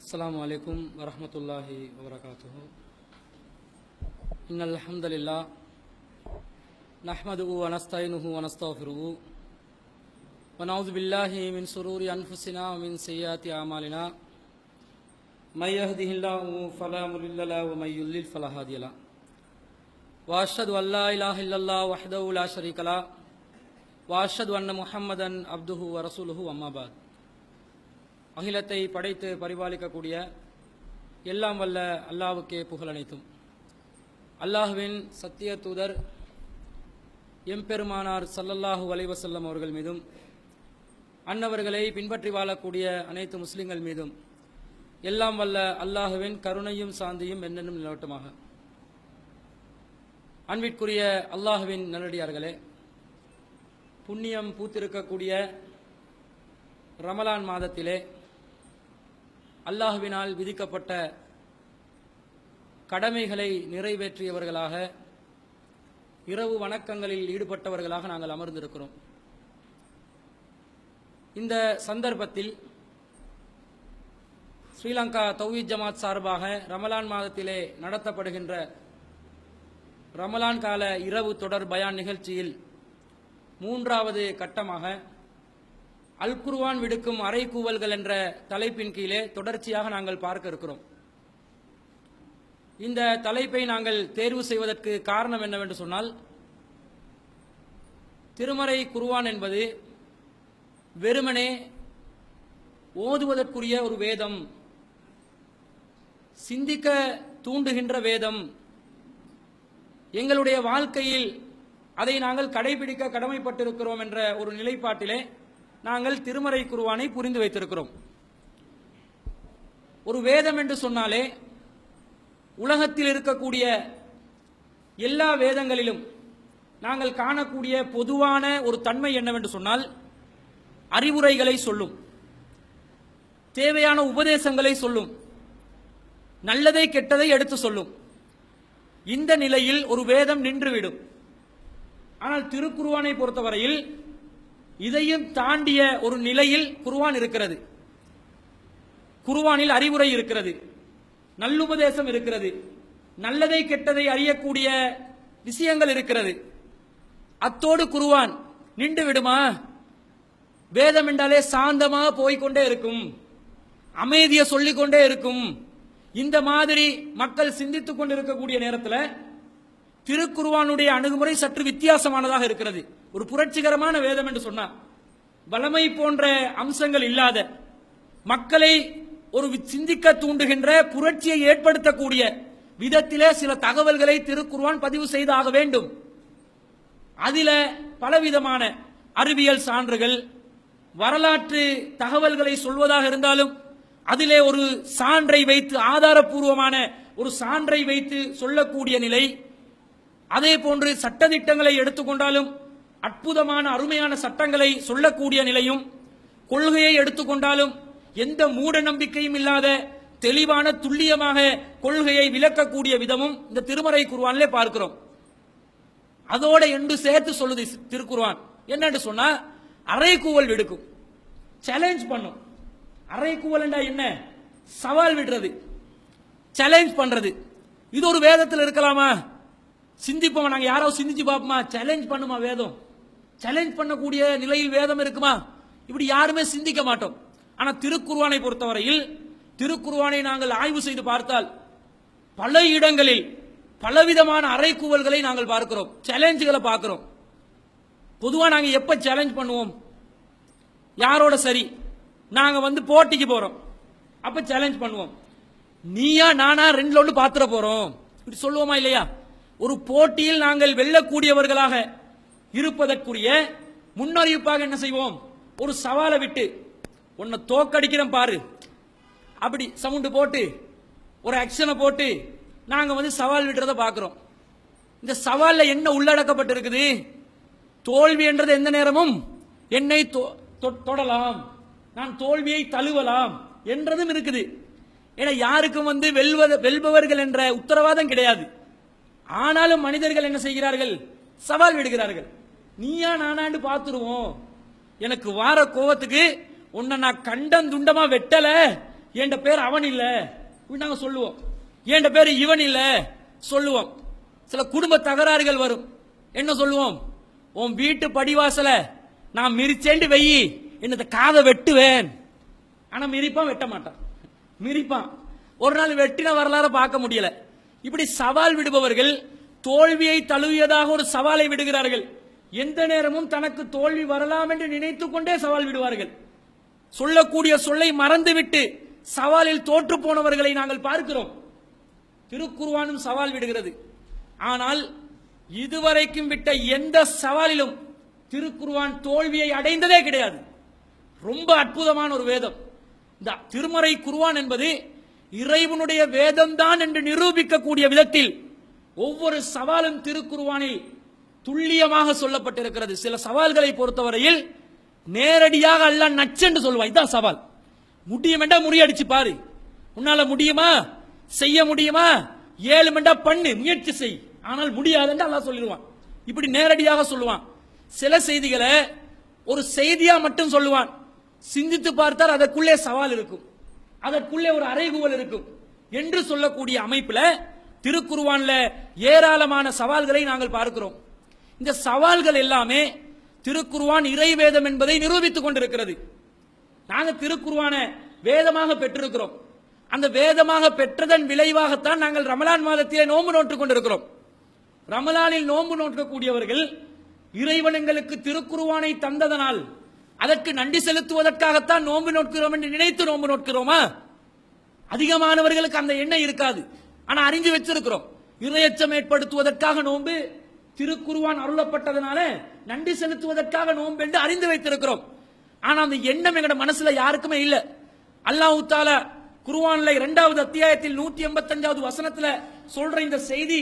السلام عليكم ورحمة الله وبركاته. إن الحمد لله نحمده ونستعينه ونستغفره ونعوذ بالله من شرور أنفسنا ومن سيئات أعمالنا من يهده الله فلا مضل له ومن يضلل فلا هادي له وأشهد أن لا إله إلا الله وحده لا شريك له وأشهد أن محمدا عبده ورسوله أما بعد. அகிலத்தை படைத்து பரிபாலிக்கக்கூடிய எல்லாம் வல்ல அல்லாஹ்வுக்கே புகழ் அனைத்தும். அல்லாஹ்வின் சத்திய தூதர் எம்பெருமானார் ஸல்லல்லாஹு அலைஹி வஸல்லம் அவர்கள் மீதும் அன்னவர்களை பின்பற்றி வாழக்கூடிய அனைத்து முஸ்லிம்கள் மீதும் எல்லாம் வல்ல அல்லாஹ்வின் கருணையும் சாந்தியும் என்னென்னும் நிலவட்டமாக. அன்பிற்குரிய அல்லாஹ்வின் நல்லடியார்களே, புண்ணியம் பூத்திருக்கக்கூடிய ரமலான் மாதத்திலே அல்லாஹ்வினால் விதிக்கப்பட்ட கடமைகளை நிறைவேற்றியவர்களாக, இரவு வணக்கங்களில் ஈடுபட்டவர்களாக நாங்கள் அமர்ந்திருக்கிறோம். இந்த சந்தர்ப்பத்தில் ஸ்ரீலங்கா தௌஹீத் ஜமாத் சார்பாக ரமலான் மாதத்திலே நடத்தப்படுகின்ற ரமலான் கால இரவு தொடர் பயான் நிகழ்ச்சியில் மூன்றாவது கட்டமாக அல் குர்ஆன் விடுக்கும் அறைகூவல்கள் என்ற தலைப்பின் கீழே தொடர்ச்சியாக நாங்கள் பார்க்க இருக்கிறோம். இந்த தலைப்பை நாங்கள் தேர்வு செய்வதற்கு காரணம் என்னவென்று சொன்னால், திருமறை குர்ஆன் என்பது வெறுமனே ஓதுவதற்குரிய ஒரு வேதம், சிந்திக்க தூண்டுகின்ற வேதம், எங்களுடைய வாழ்க்கையில் அதை நாங்கள் கடைபிடிக்க கடமைப்பட்டிருக்கிறோம் என்ற ஒரு நிலைப்பாட்டிலே நாங்கள் திருமறை குர்ஆனை புரிந்து வைத்திருக்கிறோம். ஒரு வேதம் என்று சொன்னாலே உலகத்தில் இருக்கக்கூடிய எல்லா வேதங்களிலும் நாங்கள் காணக்கூடிய பொதுவான ஒரு தன்மை என்னவென்று சொன்னால், அறிவுரைகளை சொல்லும், தேவையான உபதேசங்களை சொல்லும், நல்லதை கெட்டதை எடுத்து சொல்லும். இந்த நிலையில் ஒரு வேதம் நின்றுவிடும். ஆனால் திருக்குர்ஆனை பொறுத்தவரையில் இதையும் தாண்டிய ஒரு நிலையில் குர்ஆன் இருக்கிறது. குர்ஆனில் அறிவுரை இருக்கிறது, நல்லுபதேசம் இருக்கிறது, நல்லதை கெட்டதை அறியக்கூடிய விஷயங்கள் இருக்கிறது. அத்தோடு குர்ஆன் நின்று விடுமா? வேதம் என்றாலே சாந்தமாக போய்கொண்டே இருக்கும், அமைதியை சொல்லிக்கொண்டே இருக்கும். இந்த மாதிரி மக்கள் சிந்தித்துக் கொண்டிருக்கக்கூடிய நேரத்தில் திருக்குர்ஆனுடைய அணுகுமுறை சற்று வித்தியாசமானதாக இருக்கிறது. ஒரு புரட்சிகரமான வேதம் என்று சொன்னார், வளமை போன்ற அம்சங்கள் இல்லாத, மக்களை ஒரு சிந்திக்க தூண்டுகின்ற, புரட்சியை ஏற்படுத்தக்கூடிய விதத்திலே சில தகவல்களை திருக்குர்ஆன் பதிவு செய்தாக வேண்டும். அதில பலவிதமான அறிவியல் சான்றுகள், வரலாற்று தகவல்களை சொல்வதாக இருந்தாலும் அதிலே ஒரு சான்றை வைத்து, ஆதாரபூர்வமான ஒரு சான்றை வைத்து சொல்லக்கூடிய நிலை, அதே போன்று சட்டதிட்டங்களை எடுத்துக்கொண்டாலும் அற்புதமான அருமையான சட்டங்களை சொல்லக்கூடிய நிலையும், கொள்கையை எடுத்துக்கொண்டாலும் எந்த மூட நம்பிக்கையும் இல்லாத தெளிவான துல்லியமாக கொள்கையை விளக்கக்கூடிய விதமும் இந்த திருமறை குர்ஆனிலே பார்க்கிறோம். அதோட என்று சேர்த்து சொல்லுது திருக்குர்ஆன். என்னன்னு சொன்னா, அறைகூவல் விடுக்கும், சேலஞ்ச் பண்ணும். அறைகூவல் என்றா என்ன? சவால் விடுறது, சேலஞ்ச் பண்றது. இது ஒரு வேதத்தில் இருக்கலாமா? சிந்திப்போம், நாங்க யாராவது சிந்திச்சு பார்ப்போமா? சேலஞ்ச் பண்ணுமா வேதம்? சேலஞ்ச் பண்ணக்கூடிய நிலையில் வேதம் இருக்குமா? இப்படி யாருமே சிந்திக்க மாட்டோம். ஆனா திருக்குர்ஆனை பொறுத்தவரையில், திருக்குர்ஆனை நாங்கள் ஆய்வு செய்து பார்த்தால் பல இடங்களில் பலவிதமான அறைகூவல்களை நாங்கள் பார்க்கிறோம், சேலஞ்சுகளை பார்க்கிறோம். பொதுவா நாங்க எப்ப சேலஞ்ச் பண்ணுவோம்? யாரோட சரி நாங்க போட்டிக்கு போறோம், அப்ப சேலஞ்ச் பண்ணுவோம். நீயா நானா ரெண்டுல ஒன்று பாத்துற போறோம், இப்படி சொல்லுவோமா இல்லையா? ஒரு போட்டியில் நாங்கள் வெல்லக்கூடியவர்களாக இருப்பதற்குரிய முன்னறிவிப்பாக என்ன செய்வோம்? ஒரு சவாலை விட்டு, உன்னை தோக்கடிக்கிறேன் பாரு, அப்படி சவுண்டு போட்டு ஒரு ஆக்ஷனை போட்டு நாங்க சவால் விடுறத பார்க்கிறோம். இந்த சவால்ல என்ன உள்ளடக்கப்பட்டிருக்குது? தோல்வி என்றது எந்த நேரமும் என்னை தொடலாம், நான் தோல்வியை தழுவலாம் என்றதும் இருக்குது. ஏன்னா யாருக்கும் வெல்பவர்கள் என்ற உத்தரவாதம் கிடையாது. ஆனாலும் மனிதர்கள் என்ன செய்கிறார்கள்? சவால் விடுகிறார்கள். நீயா நானாண்டு பார்த்துருவோம், எனக்கு வார கோவத்துக்கு உன்னை நான் கண்டம் துண்டமா வெட்டல, என் பேர் அவன் இல்ல நாங்க சொல்லுவோம், என் பேர் இவன் இல்ல சொல்லுவோம். சில குடும்ப தகராறுகள் வரும், என்ன சொல்லுவோம், உன் வீட்டு படிவாசல நான் மிரிச்சேண்டு வெயி என்னத காதை வெட்டுவேன். ஆனா மிரிப்பான், வெட்ட மாட்டான். மிரிப்பான். ஒரு நாள் வெட்டின வரலாறு பார்க்க முடியல. இப்படி சவால் விடுபவர்கள் தோல்வியை தழுவியதாக ஒரு சவாலை விடுகிறார்கள். எந்த நேரமும் தனக்கு தோல்வி வரலாம் என்று நினைத்துக் கொண்டே சவால் விடுவார்கள். சொல்லக்கூடிய சொல்லை மறந்துவிட்டு சவாலில் தோற்று போனவர்களை நாங்கள் பார்க்கிறோம். திருக்குர்ஆனும் சவால் விடுகிறது. ஆனால் இதுவரைக்கும் விட்ட எந்த சவாலிலும் திருக்குர்ஆன் தோல்வியை அடைந்ததே கிடையாது. ரொம்ப அற்புதமான ஒரு வேதம். இந்த திருமறை குர்ஆன் என்பது இறைவனுடைய வேதம் தான் என்று நிரூபிக்கக்கூடிய விதத்தில் ஒவ்வொரு சவாலும் திருக்குர்ஆனில் துல்லியமாக சொல்லப்பட்டிருக்கிறது. சில சவால்களை பொறுத்தவரையில் நேரடியாக அல்லாஹ் நச்சென்று சொல்லுவான், இதான் சவால். முடியும் என்றா முறியடிச்சு பாரு, உன்னால முடியுமா, செய்ய முடியுமா, 7 மண்டா பண்ணு, முயற்சி செய், ஆனால் முடியாது என்று அல்லாஹ் சொல்லிடுவான். இப்படி நேரடியாக சொல்லுவான். சில செய்திகளை ஒரு செய்தியா மட்டும் சொல்லுவான். சிந்தித்து பார்த்தால் அதற்குள்ளே சவால் இருக்கும், அதற்குள்ளே ஒரு அறைகூவல் இருக்கும் என்று சொல்லக்கூடிய அமைப்புல திருக்குர்ஆன்ல ஏராளமான சவால்களை நாங்கள் பார்க்கிறோம். இந்த சவால்கள் எல்லாமே திருக்குர்ஆன் இறை வேதம் என்பதை நிரூபித்துக் கொண்டிருக்கிறது. நாங்கள் திருக்குர்ஆன வேதமாக பெற்றிருக்கிறோம். அந்த வேதமாக பெற்றதன் விளைவாகத்தான் நாங்கள் ரமலான் மாதத்திலே நோன்பு நோட்டுக் கொண்டிருக்கிறோம். ரமலானில் நோன்பு நோக்கக்கூடியவர்கள் இறைவன் எங்களுக்கு திருக்குர்ஆனை தந்ததனால் அதற்கு நன்றி செலுத்துவதற்காகத்தான் நோன்பு நோக்கிறோம் என்று நினைத்து நோன்பு நோக்கிறோமா? அதிகமானவர்களுக்கு அந்த எண்ணம் இருக்காது. ஆனா அறிஞ்சு வச்சிருக்கிறோம், இறையச்சம் ஏற்படுத்துவதற்காக நோன்பு, திருக்குர்ஆன் அருளப்பட்டதனால நன்றி செலுத்துவதற்காக நோன்பு என்று அறிந்து வைத்திருக்கிறோம். ஆனா அந்த எண்ணம் எங்கட மனசுல யாருக்குமே இல்ல. அல்லாஹ் தஆலா குர்ஆன்ல 2வது அத்தியாயத்தில் 185வது வசனத்துல சொல்ற இந்த செய்தி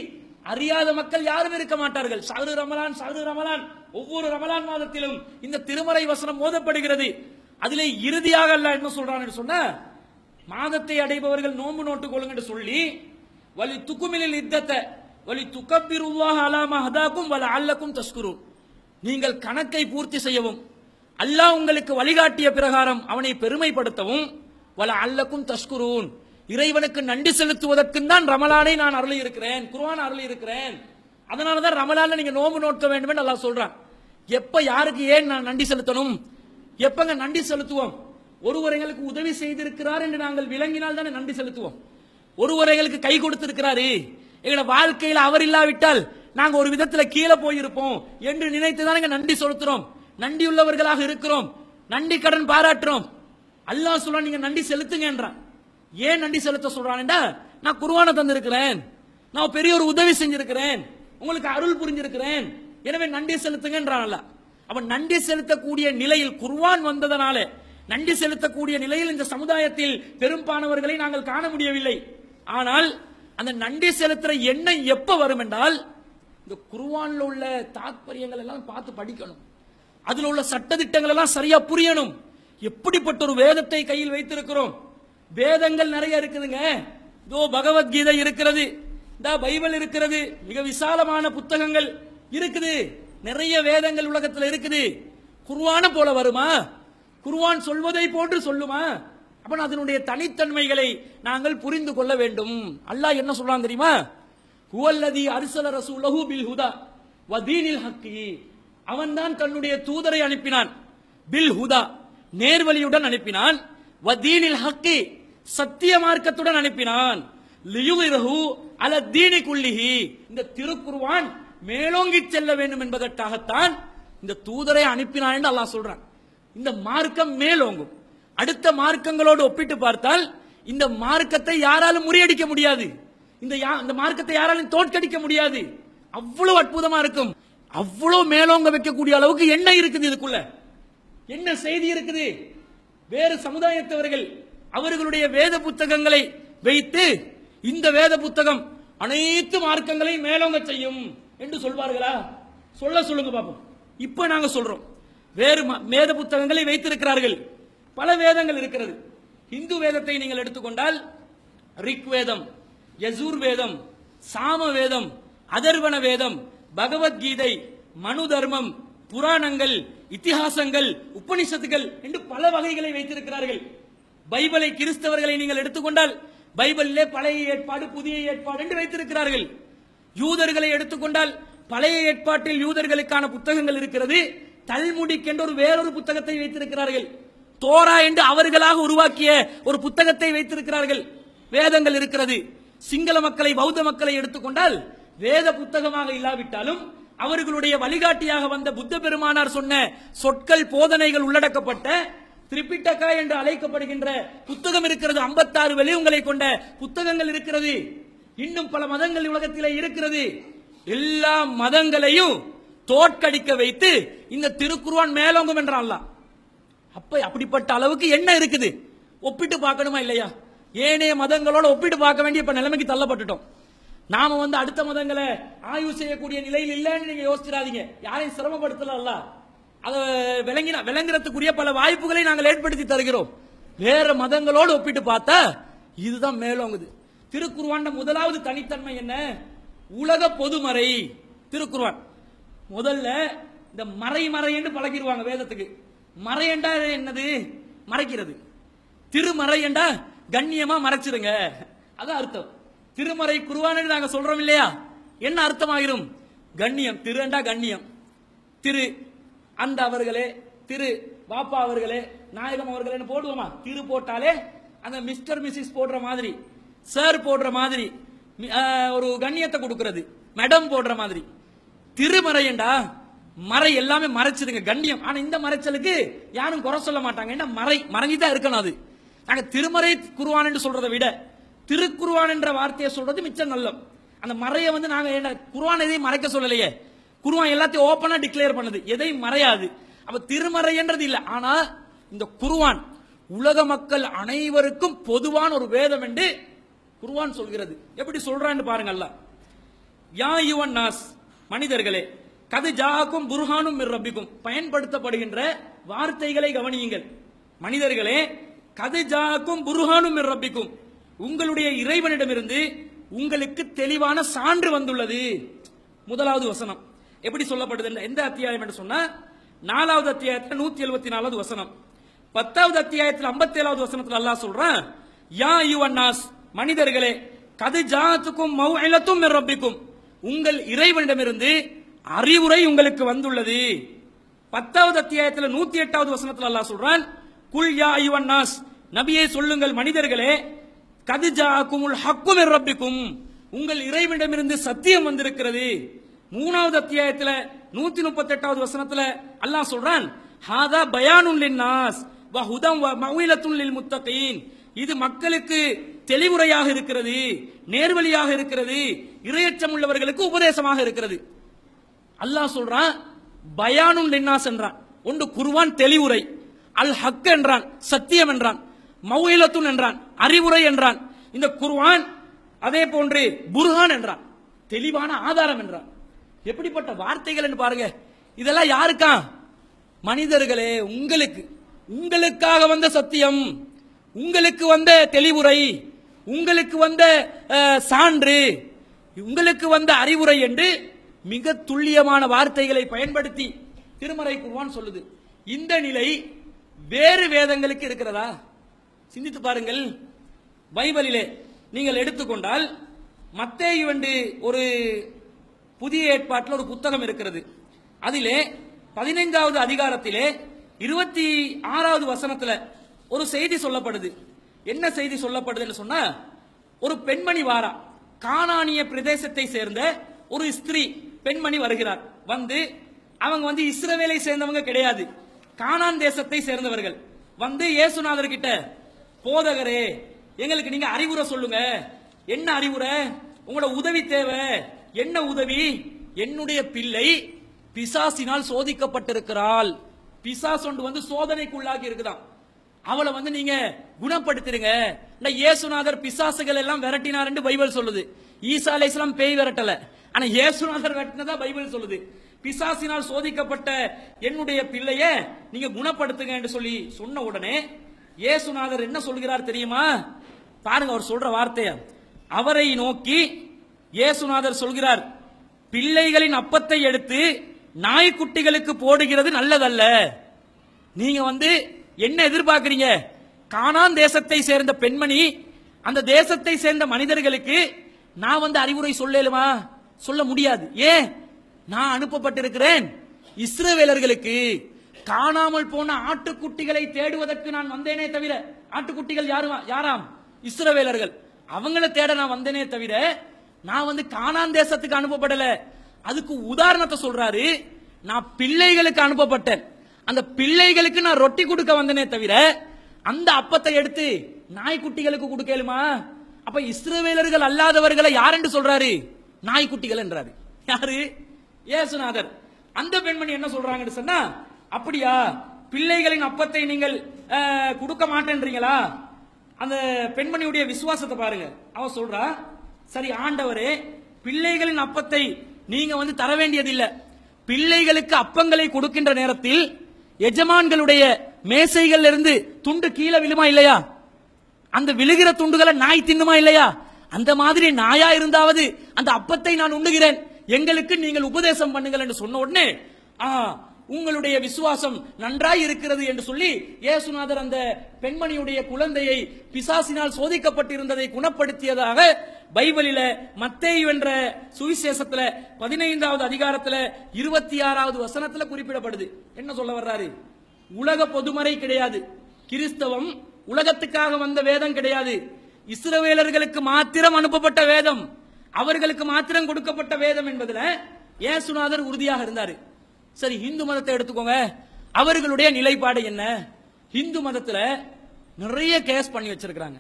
அறியாத மக்கள் யாரும் இருக்க மாட்டார்கள். ஷஹ்ரு ரமலான், ஷஹ்ரு ரமலான், ஒவ்வொரு ரமலான் மாதத்திலும் இந்த திருமறை வசனம் ஓதப்படுகிறது. அதிலே இறுதியாக அல்லாஹ் என்ன சொல்றான்னு சொன்னா, மாதத்தை அடைபவர்கள் நோன்பு நோட்டுக் கொள்ளுங்க என்று சொல்லி, வலி துக்குமிலில் இத்தத்த வலி துக்கப்பிருல்லாஹ அலா மா ஹதாக்கும் வல அல்லக்கும் தஷ்குரூன், நீங்கள் கணக்கை பூர்த்தி செய்யவும் அல்லாஹ் உங்களுக்கு வழிகாட்டிய பிரகாரம் அவனை பெருமைப்படுத்தவும், வல அல்லக்கும் தஷ்குரூன், இறைவனுக்கு நன்றி செலுத்துவதற்கு தான் ரமலானை நான் அருளி இருக்கிறேன், குர்ஆன் அருளி இருக்கிறேன். அதனாலதான் ரமலான்ல நீங்க நோன்பு நோக்க வேண்டும் என்று அல்லாஹ் சொல்றான். எப்ப யாருக்கு ஏன் நான் நன்றி செலுத்தணும், எப்பங்க நன்றி செலுத்துவோம்? ஒருவர் எங்களுக்கு உதவி செய்திருக்கிறார் என்று நாங்கள் விளங்கினால் தானே நன்றி செலுத்துவோம். ஒருவர் எங்களுக்கு கை கொடுத்திருக்கிறாரு, எங்களோட வாழ்க்கையில் அவர் இல்லாவிட்டால் நாங்க ஒரு விதத்துல கீழே போயிருப்போம் என்று நினைத்துதான் நன்றி செலுத்துறோம், நன்றியுள்ளவர்களாக இருக்கிறோம், நன்றி கடன் பாராட்டுறோம். அல்லாஹ் சொல்றான் நீங்க நன்றி செலுத்துங்க என்றான். ஏன் நன்றி செலுத்த சொல்றான்? நான் குர்ஆனை தந்திருக்கிறேன், நான் பெரிய ஒரு உதவி செஞ்சிருக்கிறேன், உங்களுக்கு அருள் புரிஞ்சிருக்கிறேன், எனவே நன்றி செலுத்துங்கன்றான். அவன் நன்றி செலுத்தக்கூடிய நிலையில் குர்ஆன் வந்ததனால நன்றி செலுத்தக்கூடிய நிலையில் இந்த சமுதாயத்தில் பெரும்பாலானவர்களை நாங்கள் காண முடியவில்லை. ஆனால் அந்த நன்றி செலுத்துற எண்ணம் எப்ப வரும் என்றால், இந்த குர்ஆன்ல உள்ள தாத்பரியங்கள் எல்லாம் பார்த்து படிக்கணும், அதுல உள்ள சட்டதிட்டங்கள் எல்லாம் சரியா புரியணும். எப்படிப்பட்ட ஒரு வேதத்தை கையில் வைத்திருக்கிறோம். வேதங்கள் நிறைய இருக்குதுங்க. இதோ பகவத்கீதை இருக்கிறது, இந்த பைபிள் இருக்கிறது, மிக விசாலமான புத்தகங்கள் இருக்குது, நிறைய வேதங்கள் உலகத்தில் இருக்குது. குர்ஆன போல வருமா? குர்ஆன் சொல்வதை போன்று சொல்லுமா? அப்ப அதனுடைய தனித்தன்மைகளை நாங்கள் புரிந்து கொள்ள வேண்டும். அல்லாஹ் என்ன சொல்றான் தெரியுமா? ஹுவல்லதி அர்ஸல ரசூலஹு பில் ஹுதா வ தீனில் ஹக்கி, அவன்தான் தன்னுடைய தூதரை அனுப்பினான், பில் ஹுதா நேர்வழியுடன் அனுப்பினான், வ தீனில் ஹக்கி சத்திய மார்க்கத்துடன் அனுப்பினான், லியுலிரஹு அல தீனி குல்லிஹி, இந்த திருக்குர்ஆன் மேலோங்கி செல்ல வேண்டும் என்பதற்காகத்தான் இந்த தூதரை அனுப்பினான் என்று அல்லாஹ் சொல்றான். இந்த மார்க்கம் மேலோங்கும். அடுத்த மார்க்கங்களோடு ஒப்பிட்டு பார்த்தால் இந்த மார்க்கத்தை யாராலும் முறியடிக்க முடியாது, இந்த மார்க்கத்தை யாராலும் தோற்கடிக்க முடியாது. அவ்வளவு அற்புதமா இருக்கும், அவ்வளவு மேலோங்க வைக்கக்கூடிய அளவுக்கு என்ன இருக்குது, இதுக்குள்ள என்ன செய்தி இருக்குது. வேறு சமுதாயத்தவர்கள் அவர்களுடைய வேத புத்தகங்களை வைத்து இந்த வேத புத்தகம் அனைத்து மார்க்கங்களையும் மேலோங்க செய்யும் என்று சொல்வார்களா? சொல்லுங்க பாப்போம். இப்ப நாங்க சொல்றோம், வேறு வேத புத்தகங்களை வைத்திருக்கிறார்கள், பல வேதங்கள் இருக்கிறது. இந்து வேதத்தை நீங்கள் எடுத்துக்கொண்டால் ரிக் வேதம், யஜூர் வேதம், சாம வேதம், அதர்வண வேதம், பகவத்கீதை, மனு தர்மம், புராணங்கள், இத்திஹாசங்கள், உபனிஷத்துகள் என்று பல வகைகளை வைத்திருக்கிறார்கள். பைபிளை கிறிஸ்தவர்களை நீங்கள் எடுத்துக்கொண்டால் பைபிளிலே பழைய ஏற்பாடு புதிய ஏற்பாடு என்று வைத்திருக்கிறார்கள். யூதர்களை எடுத்துக்கொண்டால் பழைய ஏற்பாட்டில் யூதர்களுக்கான புத்தகங்கள் இருக்கிறது. தல்முடிக் என்ற வேறொரு புத்தகத்தை வைத்திருக்கிறார்கள். தோரா என்று அவர்களாக உருவாக்கிய ஒரு புத்தகத்தை வைத்திருக்கிறார்கள். வேதங்கள் இருக்கிறது. சிங்கள மக்களை பௌத்த மக்களை எடுத்துக்கொண்டால் வேத புத்தகமாக இல்லாவிட்டாலும் அவர்களுடைய வழிகாட்டியாக வந்த புத்த பெருமானார் சொன்ன சொற்கள் போதனைகள் உள்ளடக்கப்பட்ட திரிபிட்டகா என்று அழைக்கப்படுகின்ற புத்தகம் இருக்கிறது. 56 வெளியங்களை கொண்ட புத்தகங்கள் இருக்கிறது. இன்னும் பல மதங்கள் உலகத்திலே இருக்கிறது. எல்லா மதங்களையும் தோற்கடிக்க வைத்து இந்த திருக்குர்ஆன் மேலோங்கும் என்றான். அப்படிப்பட்ட அளவுக்கு என்ன இருக்குது ஒப்பிட்டு பார்க்கணுமா இல்லையா? ஏனைய மதங்களோட ஒப்பிட்டு பார்க்க வேண்டிய இப்ப நிலைமைக்கு தள்ளப்பட்டுட்டோம். நாம அடுத்த மதங்களை ஆய்வு செய்யக்கூடிய நிலையில் இல்லைன்னு நீங்க யோசிச்சிடாதீங்க. யாரையும் சிரமப்படுத்தல. அதை விளங்குறதுக்குரிய பல வாய்ப்புகளை நாங்கள் ஏற்படுத்தி தருகிறோம். வேற மதங்களோடு ஒப்பிட்டு பார்த்தா இதுதான் மேலோங்குது. திருக்குர்ஆன் முதலாவது தனித்தன்மை என்ன? உலக பொதுமறை. திருக்குர்ஆன் முதல்ல இந்த மறை என்று பழகிடுவாங்க வேதத்துக்கு. மறை என்றா என்னது? மறைக்கிறது. திருமறை என்றா கண்ணியமா மறைச்சிருங்க, அதான் அர்த்தம். திருமறை குர்ஆன் நாங்க சொல்றோம் இல்லையா, என்ன அர்த்தமாகிரும்? கண்ணியம். திரு என்றா கண்ணியம். திரு அந்த அவர்களே, திரு பாப்பா அவர்களே, நாயகம் அவர்களே போடுவோமா? திரு போட்டாலே அந்த மிஸ்டர் மிஸ்ஸஸ் போடுற மாதிரி, சார் போடுற மாதிரி ஒரு கண்ணியத்தை கொடுக்கிறது. மேடம் போடுற மாதிரி. திருமறையண்டா மறை எல்லாமே மறைச்சிருங்க, கண்ணியம். ஆனா இந்த மறைச்சலுக்கு யாரும் குறை சொல்ல மாட்டாங்க. என்ன மறைஞ்சுதான் இருக்கணும். அது நாங்க திருமறை குர்ஆன் என்று சொல்றதை விட திருக்குர்ஆன் என்ற வார்த்தையை சொல்றது மிச்சம் நல்லம். அந்த மறையை நாங்க குர்ஆன் எதையும் மறைக்க சொல்லலையே. குர்ஆன் எல்லாத்தையும் ஓபனா டிக்ளேர் பண்ணுது, எதையும் மறையாது. அப்ப திருமறை என்றது இல்ல. ஆனா இந்த குர்ஆன் உலக மக்கள் அனைவருக்கும் பொதுவான ஒரு வேதம் என்று குர்ஆன் சொல்கிறது. எப்படி சொல்றான்னு பாருங்க. அல்லாஹ் யா யுவன் நாஸ், மனிதர்களே, கது ஜாக்கும் புர்ஹானும் மிர் ரப்பிக்கும், பயன்படுத்தப்படுகின்ற வார்த்தைகளை கவனியுங்கள். மனிதர்களே, கது ஜாக்கும் புர்ஹானும் மிர் ரப்பிக்கும், உங்களுடைய இறைவனிடமிருந்து உங்களுக்கு தெளிவான சான்று வந்துள்ளது. முதலாவது வசனம் எப்படி சொல்லப்படுது? எந்த அத்தியாயம் என்று சொன்னா 4வது அத்தியாயத்தில் 174வது வசனம். 10வது அத்தியாயத்தில் 57வது வசனத்தில் அல்லாஹ் சொல்றான், யா யுவன் நாஸ், மனிதர்களே, கது ஜாத்துக்கும் மவ்இலத்தும் மிர் ரப்பிக்கும், உங்கள் இறைவனிடமிருந்து அறிவுரை உங்களுக்கு வந்துள்ளது. 10வது அத்தியாயத்தில் 108வது வசனத்தில் அல்லாஹ் சொல்றான், குல் யா யுவன் நாஸ், நபியே சொல்லுங்கள் மனிதர்களே, கது ஜாக்குமுல் ஹக்கு மிர் ரப்பிக்கும், உங்கள் இறைவனிடமிருந்து சத்தியம் வந்திருக்கிறது. 3வது அத்தியாயத்தில் 138வது வசனத்தில் அல்லாஹ் சொல்றான், ஹாதா பயானுன் லின்னாஸ் வ ஹுதம் வ மவ்இலத்துன் லில் முத்தகீன், இது மக்களுக்கு தெளிவுரையாக இருக்கிறது, நேர்வழியாக இருக்கிறது, இறையச்சம் உள்ளவர்களுக்கு உபதேசமாக இருக்கிறது. அல்லாஹ் சொல்றான் பயானுன் லின்னாஸ் என்றான். ஒன்று குர்ஆன் தெளிவுரை, அல் ஹக் என்றான் சத்தியம் என்றான், மவ்இலத்துன் என்றான் அறிவுரை என்றான். இந்த குர்ஆன் அதே போன்று புர்ஹான் என்றான், தெளிவான ஆதாரம் என்றான். எப்படிப்பட்ட வார்த்தைகள் என்று பாருங்க. இதெல்லாம் யாருக்கா? மனிதர்களே, உங்களுக்கு, உங்களுக்காக வந்த சத்தியம், உங்களுக்கு வந்த தெளிவுரை, உங்களுக்கு வந்த சான்று, உங்களுக்கு வந்த அறிவுரை என்று மிக துல்லியமான வார்த்தைகளை பயன்படுத்தி திருமறை குர்ஆன் சொல்லுது. இந்த நிலை வேறு வேதங்களுக்கு இருக்கிறதா? சிந்தித்து பாருங்கள். பைபிளிலே நீங்கள் எடுத்துக்கொண்டால் மத்தேயு என்று ஒரு புதிய ஏற்பாட்டில் ஒரு புத்தகம் இருக்கிறது. அதிலே 15வது அதிகாரத்திலே 26வது வசனத்தில் ஒரு செய்தி சொல்லப்படுது. என்ன செய்தி சொல்லப்படுதுன்னு சொன்னா, ஒரு பெண்மணி வாரா, கானானிய பிரதேசத்தை சேர்ந்த ஒரு ஸ்திரீ பெண்மணி வருகிறார். அவங்க இஸ்ரவேலை சேர்ந்தவங்க கிடையாது, கானான் தேசத்தை சேர்ந்தவர்கள். இயேசுநாதர் கிட்ட, போதகரே, எங்களுக்கு நீங்க அறிவுரை சொல்லுங்க. என்ன அறிவுரை? உங்களோட உதவி தேவை. என்ன உதவி? என்னுடைய பிள்ளை பிசாசினால் சோதிக்கப்பட்டிருக்கிறாள். பிசாசு சோதனைக்குள்ளாகி இருக்குதான். அவளை நீங்க குணப்படுத்திடுங்க. இயேசுநாதர் பிசாசுகள் எல்லாம் விரட்டினார் என்று பைபிள் சொல்லுது. ஈசா அலைஹிஸ்ஸலாம் பேய் விரட்டல, ஆனா இயேசுநாதர் விரட்டினதா பைபிள் சொல்லுது. பிசாசினால் சோதிக்கப்பட்ட என்னுடைய பிள்ளைய நீங்க குணப்படுத்துங்க என்று சொல்லி சொன்ன உடனே இயேசுநாதர் என்ன சொல்கிறார் தெரியுமா? பாருங்க அவர் சொல்ற வார்த்தைய. அவரை நோக்கி இயேசுநாதர் சொல்கிறார், பிள்ளைகளின் அப்பத்தை எடுத்து நாய்க்குட்டிகளுக்கு போடுகிறது நல்லதல்ல. நீங்க என்ன எதிர்பார்க்கிறீங்க? கானான் தேசத்தை சேர்ந்த பெண்மணி, அந்த தேசத்தை சேர்ந்த மனிதர்களுக்கு நான் வந்து அறிவுரை சொல்லலுமா? சொல்ல முடியாது. ஏன்? நான் அனுப்பப்பட்டிருக்கிறேன் இஸ்ரவேலர்களுக்கு காணாமல் போன ஆட்டுக்குட்டிகளை தேடுவதற்கு நான் வந்தேனே தவிர, ஆட்டுக்குட்டிகள் யாராம்? இஸ்ரவேலர்கள். அவங்கள தேட நான் வந்தேனே தவிர நான் வந்து கானான் தேசத்துக்கு அனுப்பப்படல. அதுக்கு உதாரணத்தை சொல்றாரு. நான் பிள்ளைகளுக்கு அனுப்பப்பட்டேன். அந்த பிள்ளைகளுக்கு நான் ரொட்டி கொடுக்க வந்தேனே தவிர அந்த அப்பத்தை எடுத்து நாய்க்குட்டிகளுக்கு கொடுக்கலுமா? அப்ப இஸ்ரவேலர்கள் அல்லாதவர்களை யார் என்று சொல்றாரு? நாய்க்குட்டிகள் என்றாரு. யாரு? இயேசுநாதர். அந்த பெண்மணி என்ன சொல்றாங்கன்னு சொன்னா, அப்படியா பிள்ளைகளின் அப்பத்தை நீங்கள் கொடுக்க மாட்டேன்றீங்களா? அந்த பெண்மணியுடைய விசுவாசத்தை பாருங்க. அவ சொல்றா, சரி ஆண்டவரே, பிள்ளைகளின் அப்பத்தை நீங்க வந்து தர வேண்டியதில்லை. பிள்ளைகளுக்கு அப்பங்களை கொடுக்கின்ற நேரத்தில் எஜமான்களுடைய மேசைகள் இருந்து துண்டு கீழே விழுமா இல்லையா? அந்த விழுகிற துண்டுகளை நாய் தின்னுமா இல்லையா? அந்த மாதிரி நாயா இருந்தாவது அந்த அப்பத்தை நான் உண்ணுகிறேன், எங்களுக்கு நீங்கள் உபதேசம் பண்ணுங்கள் என்று சொன்ன உடனே உங்களுடைய விசுவாசம் நன்றாய் இருக்கிறது என்று சொல்லி இயேசுநாதர் அந்த பெண்மணியுடைய குழந்தையை பிசாசினால் சோதிக்கப்பட்டிருந்ததை குணப்படுத்தியதாக பைபிளில மத்தேயு என்ற சுவிசேஷத்துல 15வது அதிகாரத்துல 26வது வசனத்துல குறிப்பிடப்படுது. என்ன சொல்ல வர்றாரு? உலக பொதுமறை கிடையாது. கிறிஸ்தவம் உலகத்துக்காக வந்த வேதம் கிடையாது. இஸ்ரவேலர்களுக்கு மாத்திரம் அனுப்பப்பட்ட வேதம், அவர்களுக்கு மாத்திரம் கொடுக்கப்பட்ட வேதம் என்பதுல இயேசுநாதர் உறுதியாக இருந்தாரு. சரி, இந்து மதத்தை எடுத்துக்கோங்க. அவர்களுடைய நிலைப்பாடு என்ன? இந்து மதத்துல நிறைய கேஸ் பண்ணி வச்சிருக்காங்க.